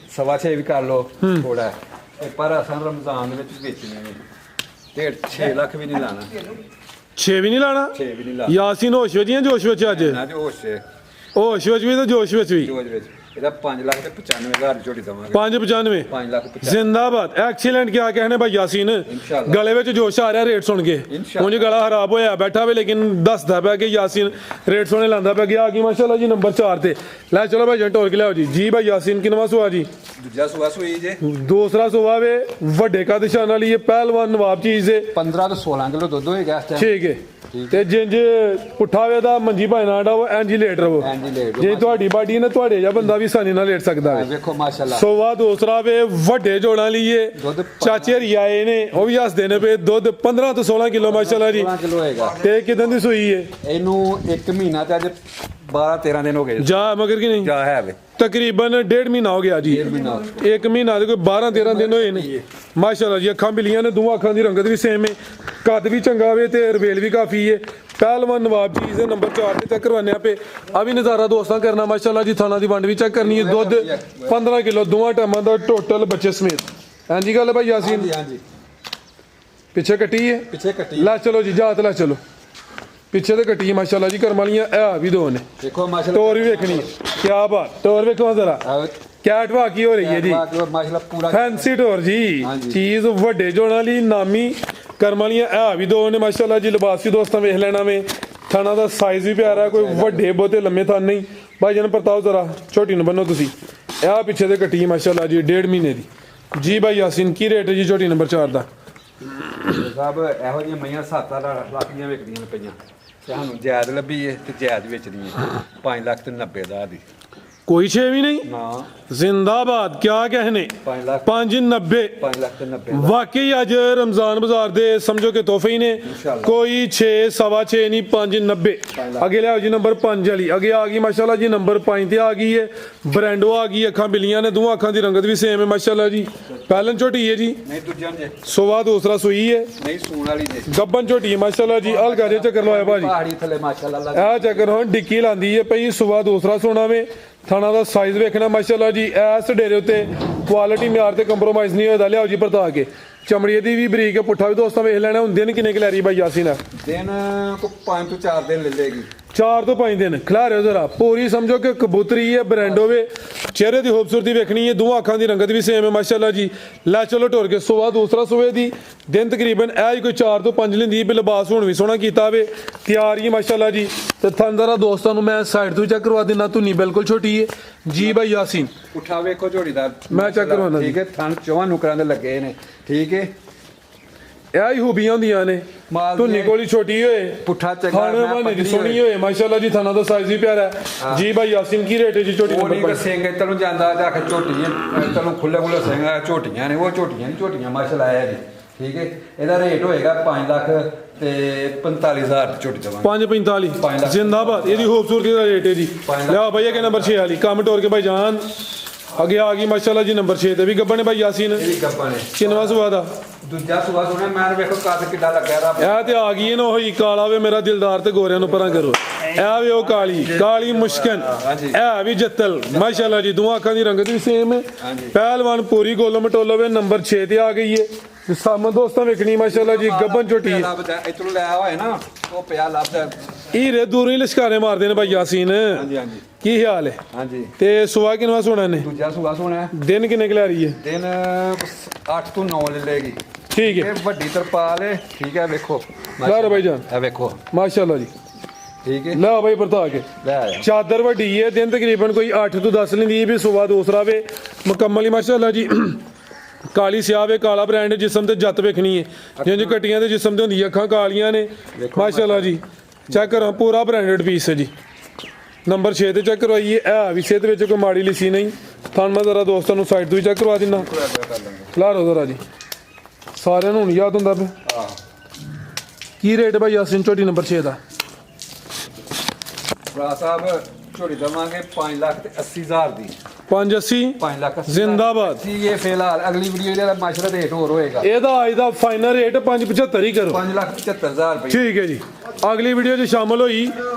6.5 ਵੀ ਕਰ ਲਓ ਥੋੜਾ ਪਰ ਅਸਾਂ ਰਮਜ਼ਾਨ ਦੇ ਵਿੱਚ ਵੇਚਣੇ ਨੇ ਤੇ 6 ਲੱਖ ਵੀ ਨਹੀਂ ਲਾਣਾ 6 ਵੀ ਨਹੀਂ ਲਾਣਾ 6 ਵੀ ਨਹੀਂ ਲਾਣਾ ਯਾਸੀਨ ਹੋਸ਼ ਵਿੱਚ ਜਾਂ ਜੋਸ਼ ਵਿੱਚ ਅੱਜ ਨਾ ਜੋ ਹੋਸ਼ ਹੋਸ਼ ਵਿੱਚ ਵੀ ਤੇ ਜੋਸ਼ ਵਿੱਚ ਵੀ ਜੋਜ ਵਿੱਚ ਇਹਦਾ 5 ਲੱਖ ਤੇ 95,000 ਦੀ ਝੋਟੀ ਦਵਾਂਗੇ 595 5 ਲੱਖ 95 ਜ਼ਿੰਦਾਬਾਦ ਐਕਸੀਲੈਂਟ ਕਿਆ ਕਹਿਣੇ ਭਾਈ ਯਾਸੀਨ ਇਨਸ਼ਾਅੱਲਾ। ਗਲੇ ਵਿੱਚ ਜੋਸ਼ ਆ ਰਿਹਾ ਰੇਟ ਸੁਣ ਕੇ ਇਨਸ਼ਾਅੱਲਾ। ਉਂਝ ਗਲਾ ਖਰਾਬ ਹੋਇਆ ਬੈਠਾ ਵੇ ਲੇਕਿਨ ਦੱਸਦਾ ਪਿਆ ਕਿ ਯਾਸੀਨ ਰੇਟ ਸੋਹਣੇ ਲਾਂਦਾ ਪਿਆ ਗਿਆ ਆ ਗਈ ਮਾਸ਼ਾਅੱਲਾ ਜੀ ਨੰਬਰ 4 ਤੇ ਲੈ ਚਲੋ ਭਾਈ ਜੰਟ ਹੋਰ ਕੇ ਲਿਆਓ ਜੀ ਭਾਈ ਯਾਸੀਨ ਕਿਨਵਾ ਸੁਆ ਜੀ ਦੂਜਾ ਸੂਆ ਸੂਈ ਜੇ ਦੂਸਰਾ ਸੁਆ ਵੇ ਵੱਡੇ ਕਦ ਸ਼ਾਨ ਵਾਲੀ ਇਹ ਪਹਿਲਵਾਨ ਨਵਾਬ ਚੀਜ਼ ਹੈ 15 ਤੋਂ 16 ਕਿਲੋ ਦੁੱਧ ਹੋਏਗਾ ਇਸ ਟਾਈਮ ਠੀਕ ਹੈ ਤੇ ਜਿੰਜ ਪੁੱਠਾਵੇ ਦਾ ਮੰਜੀ ਭਾਈ ਨਾ ਡਾਵੋ ਐਂਜੀ ਲੇਟ ਰਵੋ ਇੰਝ ਹੀ ਲੇਟ ਰਵੋ। ਜੇ ਤੁਹਾਡੀ ਬਾਡੀ ਨੇ ਤੁਹਾਡੇ ਜਾਂ ਬੰਦਾ ਵੀ ਆਸਾਨੀ ਨਾਲ ਲੇਟ ਸਕਦਾ ਹੈ ਵੇਖੋ ਮਾਸ਼ਾਅੱਲਾ ਸੋਵਾ ਦੂਸਰਾ ਵੇ ਵੱਡੇ ਜੋੜਾਂ ਲਈਏ ਦੁੱਧ ਚਾਚੇ ਰਿਆਏ ਨੇ ਉਹ ਵੀ ਹੱਸਦੇ ਨੇ ਪਏ ਦੁੱਧ 15 ਤੋਂ 16 ਕਿਲੋ ਮਾਸ਼ਾਅੱਲਾ ਜੀ 16 ਕਿਲੋ ਹੋਏਗਾ ਤੇ ਕਿਦਾਂ ਦੀ ਸੂਈ ਹੈ ਇਹਨੂੰ 1 ਮਹੀਨਾ ਤੇ ਅੱਜ 12-13 ਦਿਨ ਹੋ ਗਏ ਜਾ ਮਗਰ ਕਿ ਨਹੀਂ ਜਾ ਹੈ ਵੇ ਤਕਰੀਬਨ 1.5 ਮਹੀਨਾ ਹੋ ਗਿਆ ਜੀ 1.5 ਮਹੀਨਾ। ਇੱਕ ਮਹੀਨਾ ਦੇ ਕੋਈ 12-13 ਦਿਨ ਹੋਏ ਨੇ ਮਾਸ਼ਾਅੱਲਾ ਜੀ ਅੱਖਾਂ ਬਿੱਲੀਆਂ ਨੇ ਦੋਵਾਂ ਅੱਖਾਂ ਦੀ ਰੰਗਤ ਵੀ ਸੇਮ ਹੈ ਕੱਦ ਵੀ ਚੰਗਾ ਵੇ ਤੇ ਰਵੇਲ ਵੀ ਕਾਫੀ ਹੈ ਪਹਿਲਵਾਨ ਨਵਾਬ ਜੀ ਦੇ ਨੰਬਰ 4 ਤੇ ਚੈੱਕ ਕਰਵਾਨੇ ਆਪੇ ਆ ਵੀ ਨਜ਼ਾਰਾ ਦੋਸਤਾਂ ਕਰਨਾ ਮਾਸ਼ਾਅੱਲਾ ਜੀ ਥਾਣਾ ਦੀ ਵੰਡ ਵੀ ਚੈੱਕ ਕਰਨੀ ਹੈ ਦੁੱਧ 15 ਕਿਲੋ ਦੋਵਾਂ ਟਾਈਮਾਂ ਦਾ ਟੋਟਲ ਬੱਚੇ ਸਮੇਤ ਹਾਂਜੀ ਗੱਲ ਹੈ ਭਾਈ ਯਾਸੀਨ ਹਾਂਜੀ ਪਿੱਛੇ ਕੱਟੀ ਹੈ ਪਿੱਛੇ ਕੱਟੀ ਲੈ ਚਲੋ ਜੀ ਜਾਤ ਲੈ ਚਲੋ ਪਿੱਛੇ ਤੇ ਕੱਟੀ ਮਾਸ਼ਾਅੱਲਾ ਜੀ ਕਰਮ ਵਾਲੀਆਂ ਇਹ ਵੀ ਦੋ ਨੇ ਦੇਖੋ ਮਾਸ਼ਾਅੱਲਾ ਟੋਰ ਵੀ ਵੇਖਣੀ ਹੈ ਕੀ ਬਾਤ ਟੋਰ ਵੇਖੋ ਜ਼ਰਾ ਕੈਟ ਵਾ ਕੀ ਹੋ ਰਹੀ ਹੈ ਜੀ ਮਾਸ਼ਾਅੱਲਾ ਪੂਰਾ ਫੈਂਸੀ ਟੋਰ ਜੀ ਹਾਂਜੀ। ਚੀਜ਼ ਵੱਡੇ ਜੋੜਾਂ ਵਾਲੀ ਨਾਮੀ ਕਰਮ ਵਾਲੀਆਂ ਇਹ ਵੀ ਦੋ ਨੇ ਮਾਸ਼ਾਅੱਲਾ ਜੀ ਲਿਬਾਸ ਵੀ ਦੋਸਤਾਂ ਵੇਖ ਲੈਣਾ ਵੇ ਥਾਣਾ ਦਾ ਸਾਈਜ਼ ਵੀ ਪਿਆਰਾ ਕੋਈ ਵੱਡੇ ਬਹੁਤੇ ਲੰਮੇ ਥਾਨ ਨਹੀਂ ਭਾਈ ਜਨ ਪ੍ਰਤਾਪ ਜ਼ਰਾ ਛੋਟੀ ਨੂੰ ਬੰਨੋ ਤੁਸੀਂ ਇਹ ਪਿੱਛੇ ਤੇ ਕੱਟੀ ਮਾਸ਼ਾਅੱਲਾ ਜੀ 1.5 ਮਹੀਨੇ ਦੀ ਜੀ ਭਾਈ ਯਾਸੀਨ ਕੀ ਰੇਟ ਹੈ ਜੀ ਛੋਟੀ ਨੰਬਰ 4 ਦਾ ਸਾਹਿਬ ਇਹੋ ਜਿਹੀਆਂ ਮਈਆਂ 7-8 ਲੱਖ ਦੀਆਂ ਵਿਕਦੀਆਂ ਨੇ ਪਈਆਂ ਤੇ ਸਾਨੂੰ ਜਾਇਜ਼ ਲੱਭੀ ਏ ਤੇ ਜਾਇਜ਼ ਵੇਚਦੀ ਏ 5 ਲੱਖ ਤੇ 90,000 ਦੀ ਕੋਈ ਛੇ ਵੀ ਨਹੀਂ ਨਾ ਜ਼ਿੰਦਾਬਾਦ ਕਿਆ कहने 5 ਲੱਖ 590 5 ਲੱਖ ਤੇ 90 ਵਾਕਈ ਅੱਜ ਰਮਜ਼ਾਨ ਬਾਜ਼ਾਰ ਦੇ ਸਮਝੋ ਕਿ ਤੋਹਫੇ ਹੀ ਨੇ ਇਨਸ਼ਾਅੱਲਾ। ਕੋਈ 6 ਸਵਾ 6 ਨਹੀਂ 590 ਅੱਗੇ ਲਿਆਓ ਜੀ ਨੰਬਰ 5 ਵਾਲੀ ਅੱਗੇ ਆ ਗਈ ਮਾਸ਼ਾਅੱਲਾ ਜੀ ਨੰਬਰ 5 ਤੇ ਆ ਗਈ ਹੈ ਬ੍ਰੈਂਡੋ ਆ ਗਈ ਅੱਖਾਂ ਬਿੱਲੀਆਂ ਨੇ ਦੋਵਾਂ ਅੱਖਾਂ ਦੀ ਰੰਗਤ ਵੀ ਸੇਮ ਹੈ ਮਾਸ਼ਾਅੱਲਾ ਜੀ ਪਹਿਲਨ ਝੋਟੀ ਹੈ ਜੀ ਨਹੀਂ ਦੂਜਿਆਂ ਜੇ ਸੋਵਾ ਦੂਸਰਾ ਸੂਈ ਹੈ ਨਹੀਂ ਸੂਣ ਵਾਲੀ ਜੇ ਗੱਬਨ ਝੋਟੀ ਹੈ ਮਾਸ਼ਾਅੱਲਾ ਜੀ ਹਲਕਾ ਜਿਹਾ ਚੱਕਰ ਲਵਾਇਆ ਭਾਜੀ ਪਹਾੜੀ ਥੱਲੇ ਮਾਸ਼ਾਅੱਲਾ ਅੱਲਾ ਇਹ ਚੱਕਰ ਹੁਣ ਡਿੱਕੀ ਲਾਂਦੀ ਹੈ ਪਈ ਸੋਵਾ ਦੂਸਰਾ ਸੋਨਾ ਵੇ ਥਾਣਾ ਦਾ ਸਾਈਜ਼ ਵੇਖਣਾ ਮਾਸ਼ਾਅੱਲਾ ਜੀ ਇਸ ਡੇਰੇ ਉੱਤੇ ਕੁਆਲਿਟੀ ਮਿਆਰ ਤੇ ਕੰਪਰੋਮਾਈਜ਼ ਨਹੀਂ ਹੋਦਾ ਲਿਆਓ ਜੀ ਪਰਤਾ ਕੇ ਚਮੜੀ ਦੀ ਵੀ ਬਰੀਕ ਹੈ ਪੁੱਠਾ ਵੀ ਦੋਸਤਾਂ ਵੇਖ ਲੈਣਾ ਹੁੰਦੇ ਨੇ ਕਿੰਨੇ ਕਲੈਰੀ ਬਾਈ ਯਾਸੀਨ ਆ ਦਿਨ ਕੋ 5 ਤੋਂ 4 ਦਿਨ ਲੈ ਲੇਗੀ 4 ਤੋਂ 5 ਦਿਨ ਖਿਲਾ ਰਹੇ ਹੋ ਜ਼ਰਾ ਪੂਰੀ ਸਮਝੋ ਕਿ ਕਬੂਤਰੀ ਹੈ ਬ੍ਰੈਂਡ ਹੋਵੇ ਚਿਹਰੇ ਦੀ ਖੂਬਸੂਰਤੀ ਵੇਖਣੀ ਹੈ ਦੋਵਾਂ ਅੱਖਾਂ ਦੀ ਰੰਗਤ ਵੀ ਸੇਮ ਹੈ ਮਾਸ਼ਾਅੱਲਾ ਜੀ ਲੈ ਚਲੋ ਟੁਰ ਕੇ ਸੋਵਾ ਦੂਸਰਾ ਸੂਏ ਦੀ ਦਿਨ ਤਕਰੀਬਨ ਇਹ ਹੀ ਕੋਈ 4 ਤੋਂ 5 ਲੈਂਦੀ ਵੀ ਲਿਬਾਸ ਹੁਣ ਵੀ ਸੋਹਣਾ ਕੀਤਾ ਵੇ ਤਿਆਰ ਹੀ ਮਾਸ਼ਾਅੱਲਾ ਜੀ ਤੇ ਥੰਦਰਾ ਦੋਸਤਾਂ ਨੂੰ ਮੈਂ ਸਾਈਡ ਤੋਂ ਚੈੱਕ ਕਰਵਾ ਦਿੰਦਾ ਧੁੰਨੀ ਬਿਲਕੁਲ ਛੋਟੀ ਹੈ ਜੀ ਬਾਈ ਯਾਸੀਨ ਉਠਾ ਵੇਖੋ ਝੋੜੀ ਦਾ ਮੈਂ check ਕਰਵਾਉਣਾ ਜੀ। ਠੀਕ ਹੈ ਥਣ ਚੋਹਾਂ ਨੁਕਰਾਂ ਦੇ ਲੱਗੇ ਨੇ ਠੀਕ ਹੈ ਇਹ ਹੀ ਖੂਬੀਆਂ ਹੁੰਦੀਆਂ ਨੇ ਮਾਲ ਧੁੰਨੀ ਦੀਆਂ- ਕੋਲੀ ਛੋਟੀ ਹੋਏ ਪੁੱਠਾ ਚੰਗਾ ਖਾਣੇ ਨਾ ਵਾਲੇ ਦੀ ਪਤਲੀ ਸੋਹਣੀ ਹੋਏ ਮਾਸ਼ਾਅੱਲਾ ਜੀ ਥਾਣਾ ਦਾ ਸਾਈਜ਼ ਵੀ ਪਿਆਰਾ ਹੈ ਜੀ ਬਾਈ ਯਾਸੀਨ ਕੀ ਰੇਟ ਹੈ ਜੀ ਛੋਟੀ ਉਹ ਨਹੀਂ ਨੰਬਰ ਕਿ ਸਿੰਘ ਇੱਧਰ ਨੂੰ ਜਾਂਦਾ ਜਾ ਕੇ ਝੋਟੀ ਤੈਨੂੰ ਖੁੱਲੇ ਖੁੱਲੇ ਸਿੰਘ ਝੋਟੀਆਂ ਨੇ ਉਹ ਝੋਟੀਆਂ ਨਹੀਂ ਝੋਟੀਆਂ ਮਾਸ਼ਾਅੱਲਾ ਆਇਆ ਜੀ ਠੀਕ ਹੈ ਇਹਦਾ ਰੇਟ ਹੋਏਗਾ 5 ਲੱਖ ਤੇ 45,000 ਝੋਟੀ ਦਵਾਂਗੇ 545 ਜਿੰਦਾਬਾਦ ਇਹਦੀ ਖੂਬਸੂਰਤੀ ਦਾ ਰੇਟ ਹੈ ਜੀ ਲਿਆ ਭਾਈ ਇਹ ਨੰਬਰ 6 ਵਾਲੀ ਕੰਮ ਟੋਰ ਕੇ ਭਾਈ ਜਾਨ ਅੱਗੇ ਆ ਗਈ ਮਾਸ਼ਾਅੱਲਾ ਜੀ ਨੰਬਰ 6 ਤੇ ਵੀ ਗੱਬਣ ਨੇ ਭਾਈ ਯਾਸੀਨ ਇਹ ਵੀ ਗੱਪਾਂ ਨੇ ਕਿੰਨਵਾ ਸੁਆ ਦਾ ਦੂਜਾ ਸੁਆ ਸੋਣਾ ਮੈਂ ਵੇਖੋ ਕੱਦ ਕਿੱਡਾ ਲੱਗਾ ਇਹਦਾ ਇਹ ਤੇ ਆ ਗਈ ਇਹ ਨਾ ਉਹੀ ਕਾਲਾ ਵੇ ਮੇਰਾ ਦਿਲਦਾਰ ਤੇ ਗੋਰਿਆਂ ਨੂੰ ਪਰਾਂ ਕਰੋ ਇਹ ਵੇ ਉਹ ਕਾਲੀ ਮੁਸ਼ਕਨ ਇਹ ਵੀ ਜੱਤਲ ਮਾਸ਼ਾਅੱਲਾ ਜੀ ਦੋਵਾਂ ਅੱਖਾਂ ਦੀ ਰੰਗਤ ਵੀ ਸੇਮ ਹੈ ਪਹਿਲਵਾਨ ਪੂਰੀ ਗੋਲੋ ਮਟੋਲੋ ਵੇ ਨੰਬਰ 6 ਤੇ ਆ ਗਈ ਹੈ ਸਾਹਮਣੇ ਦੋਸਤਾਂ ਵੇਖਣੀ ਮਾਸ਼ਾਅੱਲਾ ਜੀ ਗੱਬਨ ਝੋਟੀ ਇਤੋਂ ਲੈ ਹੋਏ ਨਾ ਉਹ ਪਿਆ ਲੱਭਦਾ ਇਹ ਰੇ ਦੂਰੋਂ ਹੀ ਲਿਸ਼ਕਾਰੇ ਮਾਰਦੇ ਨੇ ਭਾਈ ਯਾਸੀਨ ਹਾਂਜੀ ਹਾਂਜੀ ਕੀ ਹਾਲ ਹੈ ਹਾਂਜੀ ਤੇ ਸੁਆ ਕਿੰਨਵਾ ਸੋਣਾ ਨੇ ਦੂਜਾ ਸੁਆ ਸੋਣਾ ਦਿਨ ਕਿੰਨੇ ਕੁ ਲੈ ਰਹੀ ਹੈ ਦਿਨ 8 ਤੋਂ 9 ਲੈ ਲੇਗੀ ਠੀਕ ਹੈ ਇਹ ਵੱਡੀ ਤਰਪਾਲ ਹੈ ਠੀਕ ਹੈ ਵੇਖੋ ਲਾ ਭਾਈ ਜਾਨ ਇਹ ਵੇਖੋ ਮਾਸ਼ਾਅੱਲਾ ਜੀ ਠੀਕ ਹੈ ਲੈ ਭਾਈ ਵਰਤਾ ਕੇ ਲੈ ਆਇਆ ਚਾਦਰ ਵੱਡੀ ਹੈ ਦਿਨ ਤਕਰੀਬਨ ਕੋਈ 8 ਤੋਂ 10 ਲੈਂਦੀ ਵੀ ਸੁਬਾ ਦੂਸਰਾ ਵੇ ਮੁਕੰਮਲ ਹੀ ਮਾਸ਼ਾਅੱਲਾ ਜੀ ਕਾਲੀ ਸਿਆਹ ਵੇ ਕਾਲਾ ਬ੍ਰਾਂਡ ਜਿਸਮ ਤੇ ਜੱਤ ਵੇਖਣੀ ਹੈ ਜਿੰਜ ਕਟੀਆਂ ਦੇ ਜਿਸਮ ਤੇ ਹੁੰਦੀ ਅੱਖਾਂ ਕਾਲੀਆਂ ਨੇ ਮਾਸ਼ਾਅੱਲਾ ਜੀ ਚੈੱਕ ਕਰੋ ਪੂਰਾ ਬ੍ਰਾਂਡਡ ਪੀਸ ਹੈ ਜੀ ਨੰਬਰ 6 ਤੇ ਚੈੱਕ ਕਰਵਾਈਏ ਇਹ ਵੀ ਸਿਹਤ ਵਿੱਚ ਕੋਈ ਮਾੜੀ ਲਿਸੀ ਨਹੀਂ ਤੁਹਾਨੂੰ ਮੈਂ ਜ਼ਰਾ ਦੋਸਤਾਂ ਨੂੰ ਸਾਈਡ ਤੋਂ ਵੀ ਚੈੱਕ ਕਰਵਾ ਦਿੰਦਾ ਖਲਾਰੋ ਜ਼ਰਾ ਜੀ ਸਾਰਿਆਂ ਨੂੰ ਹੁਣ ਯਾਦ ਹੁੰਦਾ ਪਿਆ ਕੀ ਰੇਟ ਭਾਈ ਯਾਸੀਨ ਝੋਟੀ ਨੰਬਰ 6 ਦਾ ਭਰਾ ਸਾਹਿਬ ਝੋਟੀ ਦਵਾਂਗੇ 5 ਲੱਖ ਤੇ 80,000 ਦੀ 580 5 ਲੱਖ 80,000 ਜ਼ਿੰਦਾਬਾਦ ਜੀ ਇਹ ਫਿਲਹਾਲ ਅਗਲੀ ਵੀਡੀਓ ਦਾ ਮਾਸ਼ਰਾ ਰੇਟ ਹੋਰ ਹੋਏਗਾ ਇਹਦਾ ਅੱਜ ਦਾ ਫਾਈਨਲ ਰੇਟ 575 ਹੀ ਕਰੋ 5 ਲੱਖ 75,000 ਰੁਪਏ ਠੀਕ ਹੈ ਜੀ ਅਗਲੀ ਵੀਡੀਓ 'ਚ ਸ਼ਾਮਲ ਹੋਈ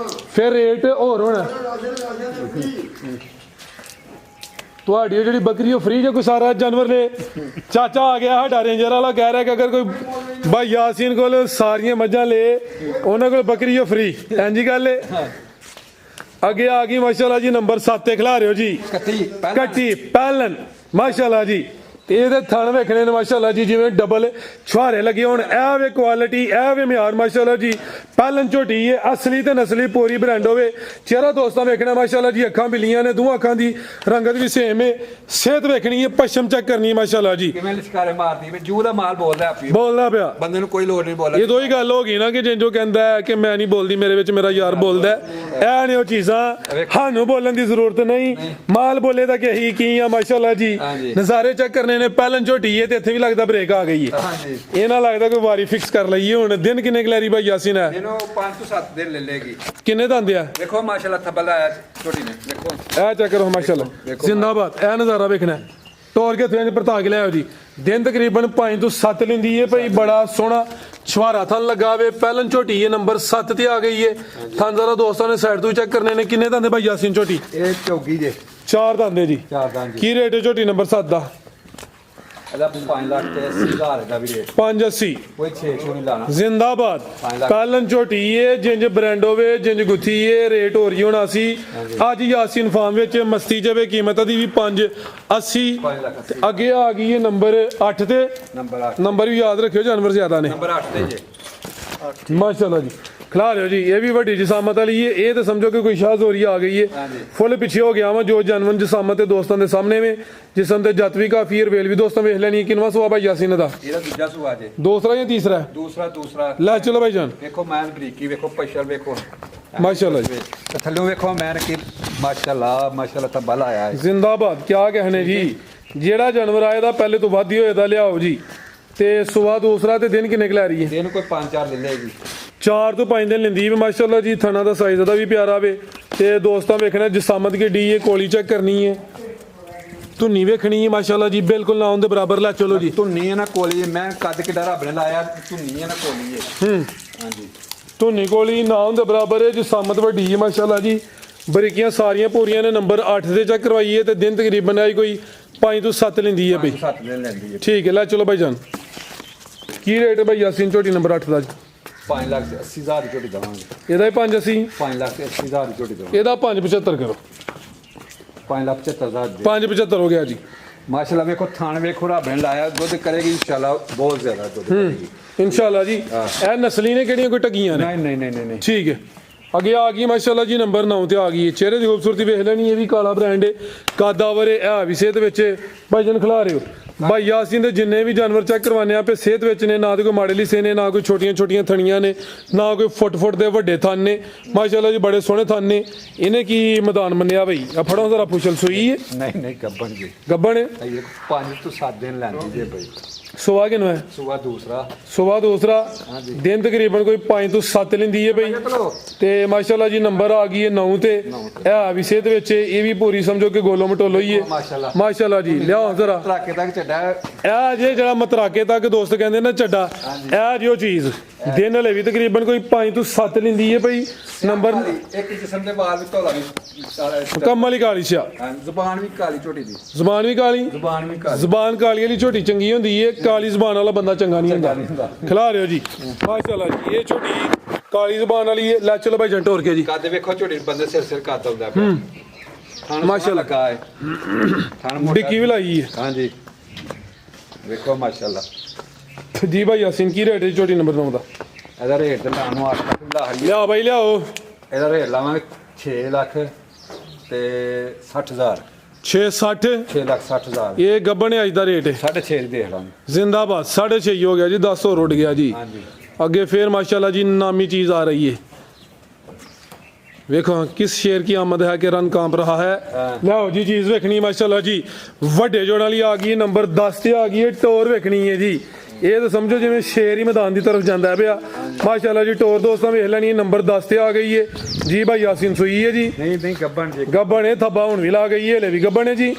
ਫਿਰ ਰੇਟ ਹੋਰ ਹੋਣਾ ਤੁਹਾਡੀ ਜਿਹੜੀ ਬੱਕਰੀ ਉਹ ਫ੍ਰੀ ਜੇ ਕੋਈ ਸਾਰਾ ਜਾਨਵਰ ਲੈ ਚਾਚਾ ਆ ਗਿਆ ਸਾਡਾ ਰੇਂਜਰ ਵਾਲਾ ਕਹਿ ਰਿਹਾ ਕਿ ਅਗਰ ਕੋਈ ਭਾਈ ਯਾਸੀਨ ਕੋਲ ਸਾਰੀਆਂ ਮੱਝਾਂ ਲੈ ਉਹਨਾਂ ਕੋਲ ਬੱਕਰੀ ਉਹ ਫ੍ਰੀ ਇੰਜੀ ਗੱਲ ਹੈ ਅੱਗੇ ਆ ਗਈ ਮਾਸ਼ਾਅੱਲਾ ਜੀ ਨੰਬਰ 7 ਤੇ ਖਿਲਾ ਰਹੇ ਹੋ ਜੀ ਕੱਟੀ ਪਹਿਲਨ ਮਾਸ਼ਾਅੱਲਾ ਜੀ ਤੇ ਇਹਦੇ ਥਣ ਵੇਖਣੇ ਨੇ ਮਾਸ਼ਾਅੱਲਾ ਜੀ ਜਿਵੇਂ ਡਬਲ ਛੁਹਾਰੇ ਲੱਗੇ ਹੋਣ ਇਹ ਵੇ ਕੁਆਲਿਟੀ ਇਹ ਵੇ ਮਿਆਰ ਮਾਸ਼ਾਅੱਲਾ ਜੀ ਪਹਿਲਨ ਝੋਟੀ ਹੈ ਅਸਲੀ ਤੇ ਨਸਲੀ ਪੂਰੀ ਬ੍ਰਾਂਡ ਹੋਵੇ ਚਿਹਰਾ ਦੋਸਤਾਂ ਵੇਖਣਾ ਮਾਸ਼ਾਅੱਲਾ ਜੀ ਅੱਖਾਂ ਬਿੱਲੀਆਂ ਨੇ ਦੋਹਾਂ ਅੱਖਾਂ ਦੀ ਰੰਗਤ ਵੀ ਸੇਮ ਹੈ ਸਿਹਤ ਵੇਖਣੀ ਹੈ ਪਛਮ ਚੈੱਕ ਕਰਨੀ ਹੈ ਮਾਸ਼ਾਅੱਲਾ ਜੀ ਕਿਵੇਂ ਲਿਸ਼ਕਾਰੇ ਮਾਰਦੀ ਵੀ ਜੂ ਦਾ ਮਾਲ ਬੋਲਦਾ ਆਪੀ ਬੋਲਦਾ ਪਿਆ ਬੰਦੇ ਨੂੰ ਕੋਈ ਲੋੜ ਨਹੀਂ ਬੋਲਣ ਇਹ ਦੋ ਹੀ ਗੱਲ ਹੋ ਗਈ ਨਾ ਕਿ ਜਿੰਜੋ ਕਹਿੰਦਾ ਹੈ ਕਿ ਮੈਂ ਨਹੀਂ ਬੋਲਦੀ ਮੇਰੇ ਵਿੱਚ ਮੇਰਾ ਯਾਰ ਬੋਲਦਾ ਇਹ ਨੇ ਉਹ ਚੀਜ਼ਾਂ ਸਾਨੂੰ ਬੋਲਣ ਦੀ ਜ਼ਰੂਰਤ ਨਹੀਂ ਮਾਲ ਬੋਲੇ ਤਾਂ ਕਿ ਕੀ ਆ ਮਾਸ਼ਾਅੱਲਾ ਜੀ ਨਜ਼ਾਰੇ ਚੈੱਕ ਕਰਨੇ ਨੇ ਪਹਿਲਨ ਝੋਟੀ ਹੈ ਤੇ ਇੱਥੇ ਵੀ ਲੱਗਦਾ ਬ੍ਰੇਕ ਆ ਗਈ ਹੈ ਹਾਂਜੀ ਇਹ ਨਾ ਲੱਗਦਾ ਕੋਈ ਵਾਰੀ ਫਿਕਸ ਕਰ ਲਈਏ ਹੁਣ ਦਿਨ ਕਿੰਨੇ ਕਲੈਰੀ ਭਾਈ ਯਾਸੀਨ ਹੈ ਇਹਨੂੰ 5 ਤੋਂ 7 ਦਿਨ ਲੈ ਲੇਗੀ ਕਿੰਨੇ ਦੰਦ ਆ ਦੇਖੋ ਮਾਸ਼ਾਅੱਲਾ ਥੱਬਲ ਆਇਆ ਝੋਟੀ ਨੇ ਦੇਖੋ ਇਹ ਚੈੱਕ ਕਰੋ ਮਾਸ਼ਾਅੱਲਾ ਜ਼ਿੰਦਾਬਾਦ ਇਹ ਨਜ਼ਾਰਾ ਵੇਖਣਾ ਤੋਰ ਕੇ ਥੋੜੇ ਪਰਤਾ ਕੇ ਲਿਆਓ ਜੀ ਦਿਨ ਤਕਰੀਬਨ 5 ਤੋਂ 7 ਲੈਂਦੀ ਹੈ ਭਾਈ ਬੜਾ ਸੋਹਣਾ ਛਵਾਰਾ ਥਣ ਲਗਾਵੇ ਪਹਿਲਨ ਝੋਟੀ ਹੈ ਨੰਬਰ 7 ਤੇ ਆ ਗਈ ਹੈ ਥਣ ਜ਼ਰਾ ਦੋਸਤਾਂ ਨੇ ਸਾਈਡ ਤੋਂ ਚੈੱਕ ਕਰਨੇ ਨੇ ਕਿੰਨੇ ਦੰਦ ਭਾਈ ਯਾਸੀਨ ਝੋਟੀ ਇਹ ਚੌਗੀ ਜੇ 4 ਦੰਦ ਹੈ ਜੀ 4 ਦੰਦ ਕੀ ਰੇਟ ਹੈ ਝੋਟੀ ਨੰਬਰ 7 ਦਾ ਇਹਦਾ 5 ਲੱਖ ਤੇ 80,000 ਦਾ ਵੀ ਰੇਟ 580 ਕੋਈ 6 ਨਹੀਂ ਲਾਣਾ ਜ਼ਿੰਦਾਬਾਦ ਪੰਜ ਲੱਖ। ਪਹਿਲਨ ਝੋਟੀ ਏ ਜਿੰਜ ਬ੍ਰਾਂਡ ਹੋਵੇ ਜਿੰਜ ਗੁੱਥੀ ਏ ਰੇਟ ਹੋ ਰਹੀ ਹੋਣਾ ਸੀ ਅੱਜ ਯਾਸੀਨ ਫਾਰਮ ਵਿੱਚ ਮਸਤੀ ਜਵੇ ਕੀਮਤ ਦੀ ਵੀ 580 5 ਲੱਖ ਤੇ ਅੱਗੇ ਆ ਗਈ ਹੈ ਨੰਬਰ 8 ਤੇ ਨੰਬਰ 8 ਨੰਬਰ ਵੀ ਯਾਦ ਰੱਖਿਓ ਜਾਨਵਰ ਜ਼ਿਆਦਾ ਨੇ ਨੰਬਰ 8 ਤੇ ਜੇ ਮਾਸ਼ਾਅੱਲਾ ਜੀ ਖਿਲਾ ਲਿਓ ਜੀ ਇਹ ਵੀ ਵੱਡੀ ਜਸਾਮਤ ਵਾਲੀ ਹੈ ਇਹ ਤਾਂ ਸਮਝੋ ਕਿ ਕੋਈ ਸ਼ਾਹਜ਼ੋਰੀ ਆ ਗਈ ਹੈ ਹਾਂਜੀ। ਫੁੱਲ ਪਿੱਛੇ ਹੋ ਗਿਆ ਵਾ ਜੋ ਜਾਨਵਰ ਜਸਾਮਤ ਤੇ ਦੋਸਤਾਂ ਦੇ ਸਾਹਮਣੇ ਵੇ ਜਿਸਮ ਤੇ ਜੱਤ ਵੀ ਕਾਫੀ ਰਵੇਲ ਵੀ ਦੋਸਤਾਂ ਵੇਖ ਲੈਣੀ ਕਿੰਨਵਾ ਸੁਆ ਭਾਈ ਯਾਸੀਨ ਦਾ ਇਹਦਾ ਦੂਜਾ ਸੁਆ ਜੇ ਦੂਸਰਾ ਜਾਂ ਤੀਸਰਾ ਦੂਸਰਾ ਲੈ ਚਲੋ ਭਾਈ ਜਾਨ ਵੇਖੋ ਮੈਨ ਬਰੀਕੀ ਵੇਖੋ ਪਸ਼ਰ ਵੇਖੋ ਮਾਸ਼ਾਅੱਲਾ ਜੀ ਤੇ ਥੱਲੋਂ ਵੇਖੋ ਮੈਨ ਕੀ ਮਾਸ਼ਾਅੱਲਾ ਤਾਂ ਬਲ ਆਇਆ ਹੈ ਜ਼ਿੰਦਾਬਾਦ ਕਿਆ ਕਹਿਣੇ ਜੀ ਜਿਹੜਾ ਜਾਨਵਰ ਆਏ ਦਾ ਪਹਿਲੇ ਤੋਂ ਵੱਧ ਹੀ ਹੋਏ ਦਾ ਲਿਆਓ ਜੀ ਤੇ ਸੁਆ ਦੂਸਰਾ ਤੇ ਦਿਨ ਕਿੰਨੇ ਕੁ ਲੈ ਰਹੀ ਹੈ ਇਹਨੂੰ ਕੋਈ 5-4 ਲੈ ਲੇਗੀ 4 ਤੋਂ 5 ਦਿਨ ਲੈਂਦੀ ਵੀ ਮਾਸ਼ਾਅੱਲਾ ਜੀ ਥਣਾ ਦਾ ਸਾਈਜ਼ ਦਾ ਵੀ ਪਿਆਰਾ ਵੇ ਤੇ ਦੋਸਤਾਂ ਵੇਖਣਾ ਜਸਾਮਤ ਕੀ ਡੀ ਹੈ ਕੋਲੀ ਚੈੱਕ ਕਰਨੀ ਹੈ ਧੁੰਨੀ ਵੇਖਣੀ ਹੈ ਮਾਸ਼ਾਅੱਲਾ ਜੀ ਬਿਲਕੁਲ ਨਾ ਉਹਦੇ ਬਰਾਬਰ ਲੈ ਚਲੋ ਜੀ ਧੁੰਨੀ ਹੈ ਨਾ ਕੋਲੀ ਮੈਂ ਕੱਦ ਕਿੱਡਾ ਰੱਬ ਨੇ ਲਾਇਆ ਧੁੰਨੀ ਹੈ ਨਾ ਕੋਲੀ ਹੈ ਹਾਂਜੀ ਧੁੰਨੀ ਕੋਲੀ ਨਾ ਉਹਦੇ ਬਰਾਬਰ ਹੈ ਜਸਾਮਤ ਵੱਡੀ ਹੈ ਮਾਸ਼ਾਅੱਲਾ ਜੀ ਬਰੀਕੀਆਂ ਸਾਰੀਆਂ ਪੂਰੀਆਂ ਨੇ ਨੰਬਰ 8 ਤੇ ਚੈੱਕ ਕਰਵਾਈਏ ਤੇ ਦਿਨ ਤਕਰੀਬਨ ਆਈ ਕੋਈ 5 ਤੋਂ 7 ਲੈਂਦੀ ਹੈ ਬਈ 7 ਦਿਨ ਲੈਂਦੀ ਹੈ ਠੀਕ ਹੈ ਲੈ ਚਲੋ ਭਾਈ ਜਾਨ ਕੀ ਰੇਟ ਹੈ ਭਾਈ ਯਾਸੀਨ ਝੋਟੀ ਨੰਬਰ 8 ਦਾ ਜੀ 5 ਲੱਖ ਤੇ 80,000 ਦੀ ਝੋਟੀ ਦਵਾਂਗੇ ਇਹਦਾ ਹੀ 580 5 ਲੱਖ ਤੇ 80,000 ਦੀ ਝੋਟੀ ਦਵਾਂਗੇ ਇਹਦਾ 575 ਕਰੋ 5,75,000 ਦੀ 575 ਹੋ ਗਿਆ ਜੀ ਮਾਸ਼ਾਅੱਲਾ ਵੇਖੋ ਥਾਣ ਵੇਖੋ ਰੱਬ ਨੇ ਲਾਇਆ ਦੁੱਧ ਕਰੇਗੀ ਇਨਸ਼ਾਅੱਲਾ ਬਹੁਤ ਜ਼ਿਆਦਾ ਦੁੱਧ ਕਰੇਗੀ ਇਨਸ਼ਾਅੱਲਾ ਜੀ ਇਹ ਨਸਲੀ ਨੇ ਕਿਹੜੀਆਂ ਕੋਈ ਟਕੀਆਂ ਨੇ ਨਹੀਂ ਠੀਕ ਹੈ ਅੱਗੇ ਆ ਗਈ ਮਾਸ਼ਾਅੱਲਾ ਜੀ ਨੰਬਰ 9 ਤੇ ਆ ਗਈ ਹੈ ਚਿਹਰੇ ਦੀ ਖੂਬਸੂਰਤੀ ਵੇਖ ਲੈਣੀ ਇਹ ਵੀ ਕਾਲਾ ਬ੍ਰਾਂਡ ਹੈ ਕਾਦਾਵਰ ਹੈ ਵੀ ਸਿਹਤ ਵਿੱਚ ਭਾਈਜਨ ਖਿਲਾ ਰਹੇ ਹੋ ਭਾਈ ਯਾਸੀਨ ਦੇ ਜਿੰਨੇ ਵੀ ਜਾਨਵਰ ਚੈੱਕ ਕਰਵਾਨੇ ਆਪੇ ਸਿਹਤ ਵਿੱਚ ਨੇ ਨਾ ਤੇ ਕੋਈ ਮਾੜੇ ਲਿਸੇ ਨੇ ਨਾ ਕੋਈ ਛੋਟੀਆਂ ਥਣੀਆਂ ਨੇ ਨਾ ਕੋਈ ਫੁੱਟ ਦੇ ਵੱਡੇ ਥਣ ਨੇ ਮਾਸ਼ਾਅੱਲਾ ਜੀ ਬੜੇ ਸੋਹਣੇ ਥਣ ਨੇ ਇਹਨੇ ਕੀ ਮੈਦਾਨ ਮੰਨਿਆ ਬਈ ਆ ਫੜੋ ਜ਼ਰਾ ਪੁੱਛਲ ਸੂਈ ਹੈ ਨਹੀਂ ਗੱਬਣ ਜੀ ਗੱਬਣ ਹੈ ਇਹ 5 ਤੋਂ 7 ਦਿਨ ਲੈਂਦੀ ਜੇ ਬਈ ਸੁਆ ਕਿਨੂੰ ਹੈ ਸੂਆ ਦੂਸਰਾ ਸੁਆ ਦੂਸਰਾ ਦਿਨ ਤਕਰੀਬਨ ਕੋਈ 5 ਤੋਂ 7 ਲੈਂਦੀ ਹੈ ਬਈ ਤੇ ਮਾਸ਼ਾਅੱਲਾ ਜੀ ਨੰਬਰ ਆ ਗਈ ਹੈ 9 ਤੇ ਇਹ ਵੀ ਸਿਹਤ ਵਿੱਚ ਇਹ ਵੀ ਪੂਰੀ ਸਮਝੋ ਕਿ ਗੋਲੋ ਮਟੋਲੋ ਹੀ ਹੈ ਮਾਸ਼ਾਅੱਲਾ ਜੀ ਲਿਆਓ ਜ਼ਰਾ ਤਰਾਕੇ ਤੱਕ ਚੱਡਾ ਇਹ ਜੇ ਜਿਹੜਾ ਮਤਰਾਕੇ ਤੱਕ ਦੋਸਤ ਕਹਿੰਦੇ ਨਾ ਚੱਡਾ ਇਹ ਜਿਓ ਚੀਜ਼ ਦਿਨ ਹਲੇ ਵੀ ਤਕਰੀਬਨ ਕੋਈ 5 ਤੋਂ 7 ਲੈਂਦੀ ਹੈ ਬਈ ਨੰਬਰ ਇੱਕ ਜਿਸਮ ਦੇ ਬਾਲ ਵੀ ਧੋਲਾ ਵੀ ਕੰਮ ਵਾਲੀ ਕਾਲੀ ਸ਼ਾ ਜ਼ੁਬਾਨ ਵੀ ਕਾਲੀ ਝੋਟੀ ਦੀ ਜ਼ਬਾਨ ਵੀ ਕਾਲੀ ਜ਼ੁਬਾਨ ਵੀ ਕਾਲੀ ਜ਼ਬਾਨ ਕਾਲੀ ਵਾਲੀ ਝੋਟੀ ਚੰਗੀ ਹੁੰਦੀ ਹੈ ਕਾਲੀ ਜ਼ਬਾਨ ਵਾਲਾ ਬੰਦਾ ਚੰਗਾ ਨਹੀਂ ਹੁੰਦਾ ਖਿਲਾ ਰਿਓ ਜੀ ਮਾਸ਼ਾਅੱਲਾ ਜੀ ਇਹ ਝੋਟੀ ਕਾਲੀ ਜ਼ਬਾਨ ਵਾਲੀ ਹੈ ਲੈ ਚਲੋ ਭਾਈ ਜੰਟ ਹੋਰ ਕੇ ਜੀ ਕੱਦ ਵੇਖੋ ਝੋਟੀ ਬੰਦੇ ਸਿਰ ਕੱਦ ਹੁੰਦਾ ਪਿਆ ਮਾਸ਼ਾਅੱਲਾ ਲੱਗਾ ਹੈ ਥਣ ਮੋਟਾ ਡਿੱਕੀ ਵੀ ਲਾਈ ਹੈ ਹਾਂਜੀ ਵੇਖੋ ਮਾਸ਼ਾਅੱਲਾ ਜੀ ਭਾਈ ਯਾਸੀਨ ਕੀ ਰੇਟ ਹੈ ਝੋਟੀ ਨੰਬਰ 9 ਦਾ ਇਹਦਾ ਰੇਟ ਤੇ ਲਾਉਣ ਨੂੰ 8 ਲੱਖ ਲਾ ਹਰੀ ਲਿਆ ਭਾਈ ਲਿਆਓ ਇਹਦਾ ਰੇਟ ਲਾਵਾਂਗੇ 6 ਲੱਖ ਤੇ 60000 660 6 ਲੱਖ 60000 ਇਹ ਗੱਬਣ ਅੱਜ ਦਾ ਰੇਟ ਹੈ 6.5 ਦੀ ਦੇਖ ਲਾਂਗੇ ਜ਼ਿੰਦਾਬਾਦ 6.5 ਹੋ ਗਿਆ ਜੀ 10 ਹੋਰ ਉੱਡ ਗਿਆ ਜੀ ਹਾਂਜੀ ਅੱਗੇ ਫੇਰ ਮਾਸ਼ਾਅल्लाह जी नामी चीज आ रही है ਵੇਖੋ ਕਿਸ ਸ਼ੇਰ ਕੀ ਆਮਦ ਹੈ ਕਿ ਰਨ ਕਾਂਪ ਰਹਾ ਹੈ ਲਓ ਜੀ ਚੀਜ਼ ਵੇਖਣੀ ਮਾਸ਼ਾਅੱਲਾ ਜੀ ਵੱਡੇ ਜੋੜਾਂ ਵਾਲੀ ਆ ਗਈ ਨੰਬਰ 10 ਤੇ ਆ ਗਈ ਹੈ ਟੋਰ ਵੇਖਣੀ ਹੈ ਜੀ ਇਹ ਤਾਂ ਸਮਝੋ ਜਿਵੇਂ ਸ਼ੇਰ ਹੀ ਮੈਦਾਨ ਦੀ ਤਰਫ ਜਾਂਦਾ ਹੈ ਪਿਆ ਮਾਸ਼ਾਅੱਲਾ ਜੀ ਟੋਰ ਦੋਸਤਾਂ ਵੇਖ ਲੈਣੀ ਨੰਬਰ 10 ਤੇ ਆ ਗਈ ਹੈ ਜੀ ਭਾਈ ਯਾਸੀਨ ਸੂਈ ਹੈ ਜੀ ਨਹੀਂ ਗੱਬਣ ਜੀ ਗੱਬਣ ਇਹ ਥੱਬਾ ਹੁਣ ਵੀ ਲਾ ਗਈ ਹੈ ਲੈ ਵੀ ਗੱਬਣ ਹੈ ਜੀ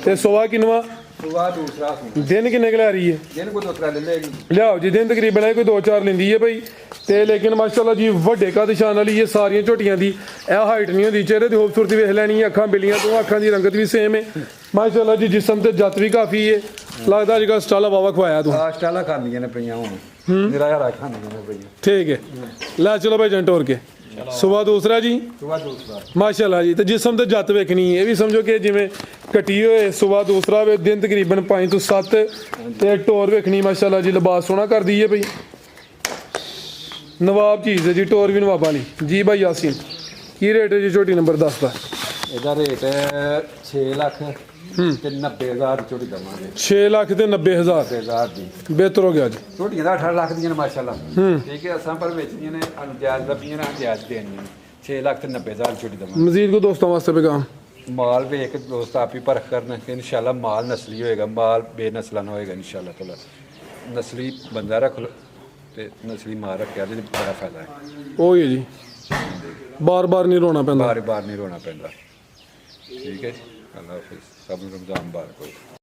ਤੇ ਸਵਾ ਕਿਨਵਾ ਸੁਆ ਦੂਸਰਾ ਦਿਨ ਕਿੰਨੇ ਕੁ ਲੈ ਰਹੀ ਹੈ ਦਿਨ ਕੋ ਦੋਤਰਾ ਲੈ ਲੈਗੀ ਲਿਆਓ ਜੀ ਦਿਨ ਤਕਰੀਬਨ ਇਹ ਕੋਈ 2-4 ਲੈਂਦੀ ਹੈ ਭਾਈ ਤੇ ਲੇਕਿਨ ਮਾਸ਼ਾਅੱਲਾ ਜੀ ਵੱਡੇ ਕੱਦ ਸ਼ਾਨ ਵਾਲੀ ਇਹ ਸਾਰੀਆਂ ਝੋਟੀਆਂ ਦੀ ਇਹ ਹਾਈਟ ਨਹੀਂ ਹੁੰਦੀ ਚਿਹਰੇ ਦੀ ਖੂਬਸੂਰਤੀ ਵੇਖ ਲੈਣੀ ਹੈ ਅੱਖਾਂ ਬਿੱਲੀਆਂ ਤੋਂ ਅੱਖਾਂ ਦੀ ਰੰਗਤ ਵੀ ਸੇਮ ਹੈ ਮਾਸ਼ਾਅੱਲਾ ਜੀ ਜਿਸਮ ਤੇ ਜੱਤ ਵੀ ਕਾਫੀ ਹੈ ਲੱਗਦਾ ਅੱਜ ਕੱਲ੍ਹ ਸਟਾਲਾ ਵਾਵਾ ਖਵਾਇਆ ਤੂੰ ਸਟਾਲਾ ਖਾਂਦੀਆਂ ਨੇ ਪਈਆਂ ਹੁਣ ਨਿਰਾ ਹਰਾ ਖਾਂਦੀਆਂ ਨੇ ਪਈਆਂ ਠੀਕ ਹੈ ਲੈ ਚਲੋ ਭਾਈ ਜੰਟ ਹੋਰ ਕੇ ਸੁਬਾ ਦੂਸਰਾ ਜੀ ਸੁਆ ਦੂਸਰਾ ਮਾਸ਼ਾਅੱਲਾ ਜੀ ਤੇ ਜਿਸਮ ਤੇ ਜੱਤ ਵੇਖਣੀ ਇਹ ਵੀ ਸਮਝੋ ਕਿ ਜਿਵੇਂ ਕੱਟੀ ਹੋਏ ਸੁਬਾ ਦੂਸਰਾ ਵੇ ਦਿਨ ਤਕਰੀਬਨ 5 ਤੋਂ 7 ਤੇ ਟੋਰ ਵੇਖਣੀ ਮਾਸ਼ਾਅੱਲਾ ਜੀ ਲਿਬਾਸ ਸੋਹਣਾ ਕਰਦੀ ਹੈ ਭਾਈ ਨਵਾਬ ਚੀਜ਼ ਹੈ ਜੀ ਟੋਰ ਵੀ ਨਵਾਬਾਂ ਲਈ ਜੀ ਭਾਈ ਯਾਸੀਨ ਕੀ ਰੇਟ ਹੈ ਜੀ ਝੋਟੀ ਨੰਬਰ 10 ਦਾ ਇਹਦਾ ਰੇਟ 6 ਲੱਖ ਤੇ 90000 ਝੋਟੀ ਦਵਾਂਗੇ 6 ਲੱਖ ਤੇ 90000 90000 ਦੀ ਬਿਹਤਰ ਹੋ ਗਿਆ ਜੀ ਝੋਟੀਆਂ ਦਾ 18 ਲੱਖ ਦੀਆਂ ਨੇ ਮਾਸ਼ਾਅੱਲਾ ਠੀਕ ਹੈ ਅਸਾਂ ਪਰ ਵੇਚਦੀਆਂ ਨੇ ਅਨਜਾਇਜ਼ ਲੱਭੀਆਂ ਨੇ ਅਨਜਾਇਜ਼ ਦੇਣੀਆਂ ਨੇ 6 ਲੱਖ ਤੇ 90000 ਝੋਟੀ ਦਵਾਂਗੇ ਮਜ਼ੀਦ ਕੋ ਦੋਸਤਾਂ ਵਾਸਤੇ ਪੈਗਾਮ ਮਾਲ ਵੇਖ ਕੇ ਦੋਸਤ ਆਪ ਹੀ ਪਰਖ ਕਰਨਾ ਕਿ ਇਨਸ਼ਾਅੱਲਾ ਮਾਲ ਨਸਲੀ ਹੋਏਗਾ ਮਾਲ ਬੇਨਸਲਾਂ ਨਾ ਹੋਏਗਾ ਇਨਸ਼ਾਅੱਲਾ ਤਾਲਾ ਨਸਲੀ ਬੰਦਾ ਰੱਖ ਲਓ ਤੇ ਨਸਲੀ ਮਾਲ ਰੱਖਿਆ ਤੇ ਬੜਾ ਫਾਇਦਾ ਹੈ ਉਹ ਹੀ ਹੈ ਜੀ ਬਾਰ-ਬਾਰ ਨਹੀਂ ਰੋਣਾ ਪੈਂਦਾ ਬਾਰ ਨਹੀਂ ਰੋਣਾ ਪੈਂਦਾ ਠੀਕ ਹੈ ਅੱਲਾਹ ਹਾਫਿਜ਼ ਸਭ ਨੂੰ ਰਮਜ਼ਾਨ ਮੁਬਾਰਕ ਹੋਵੇ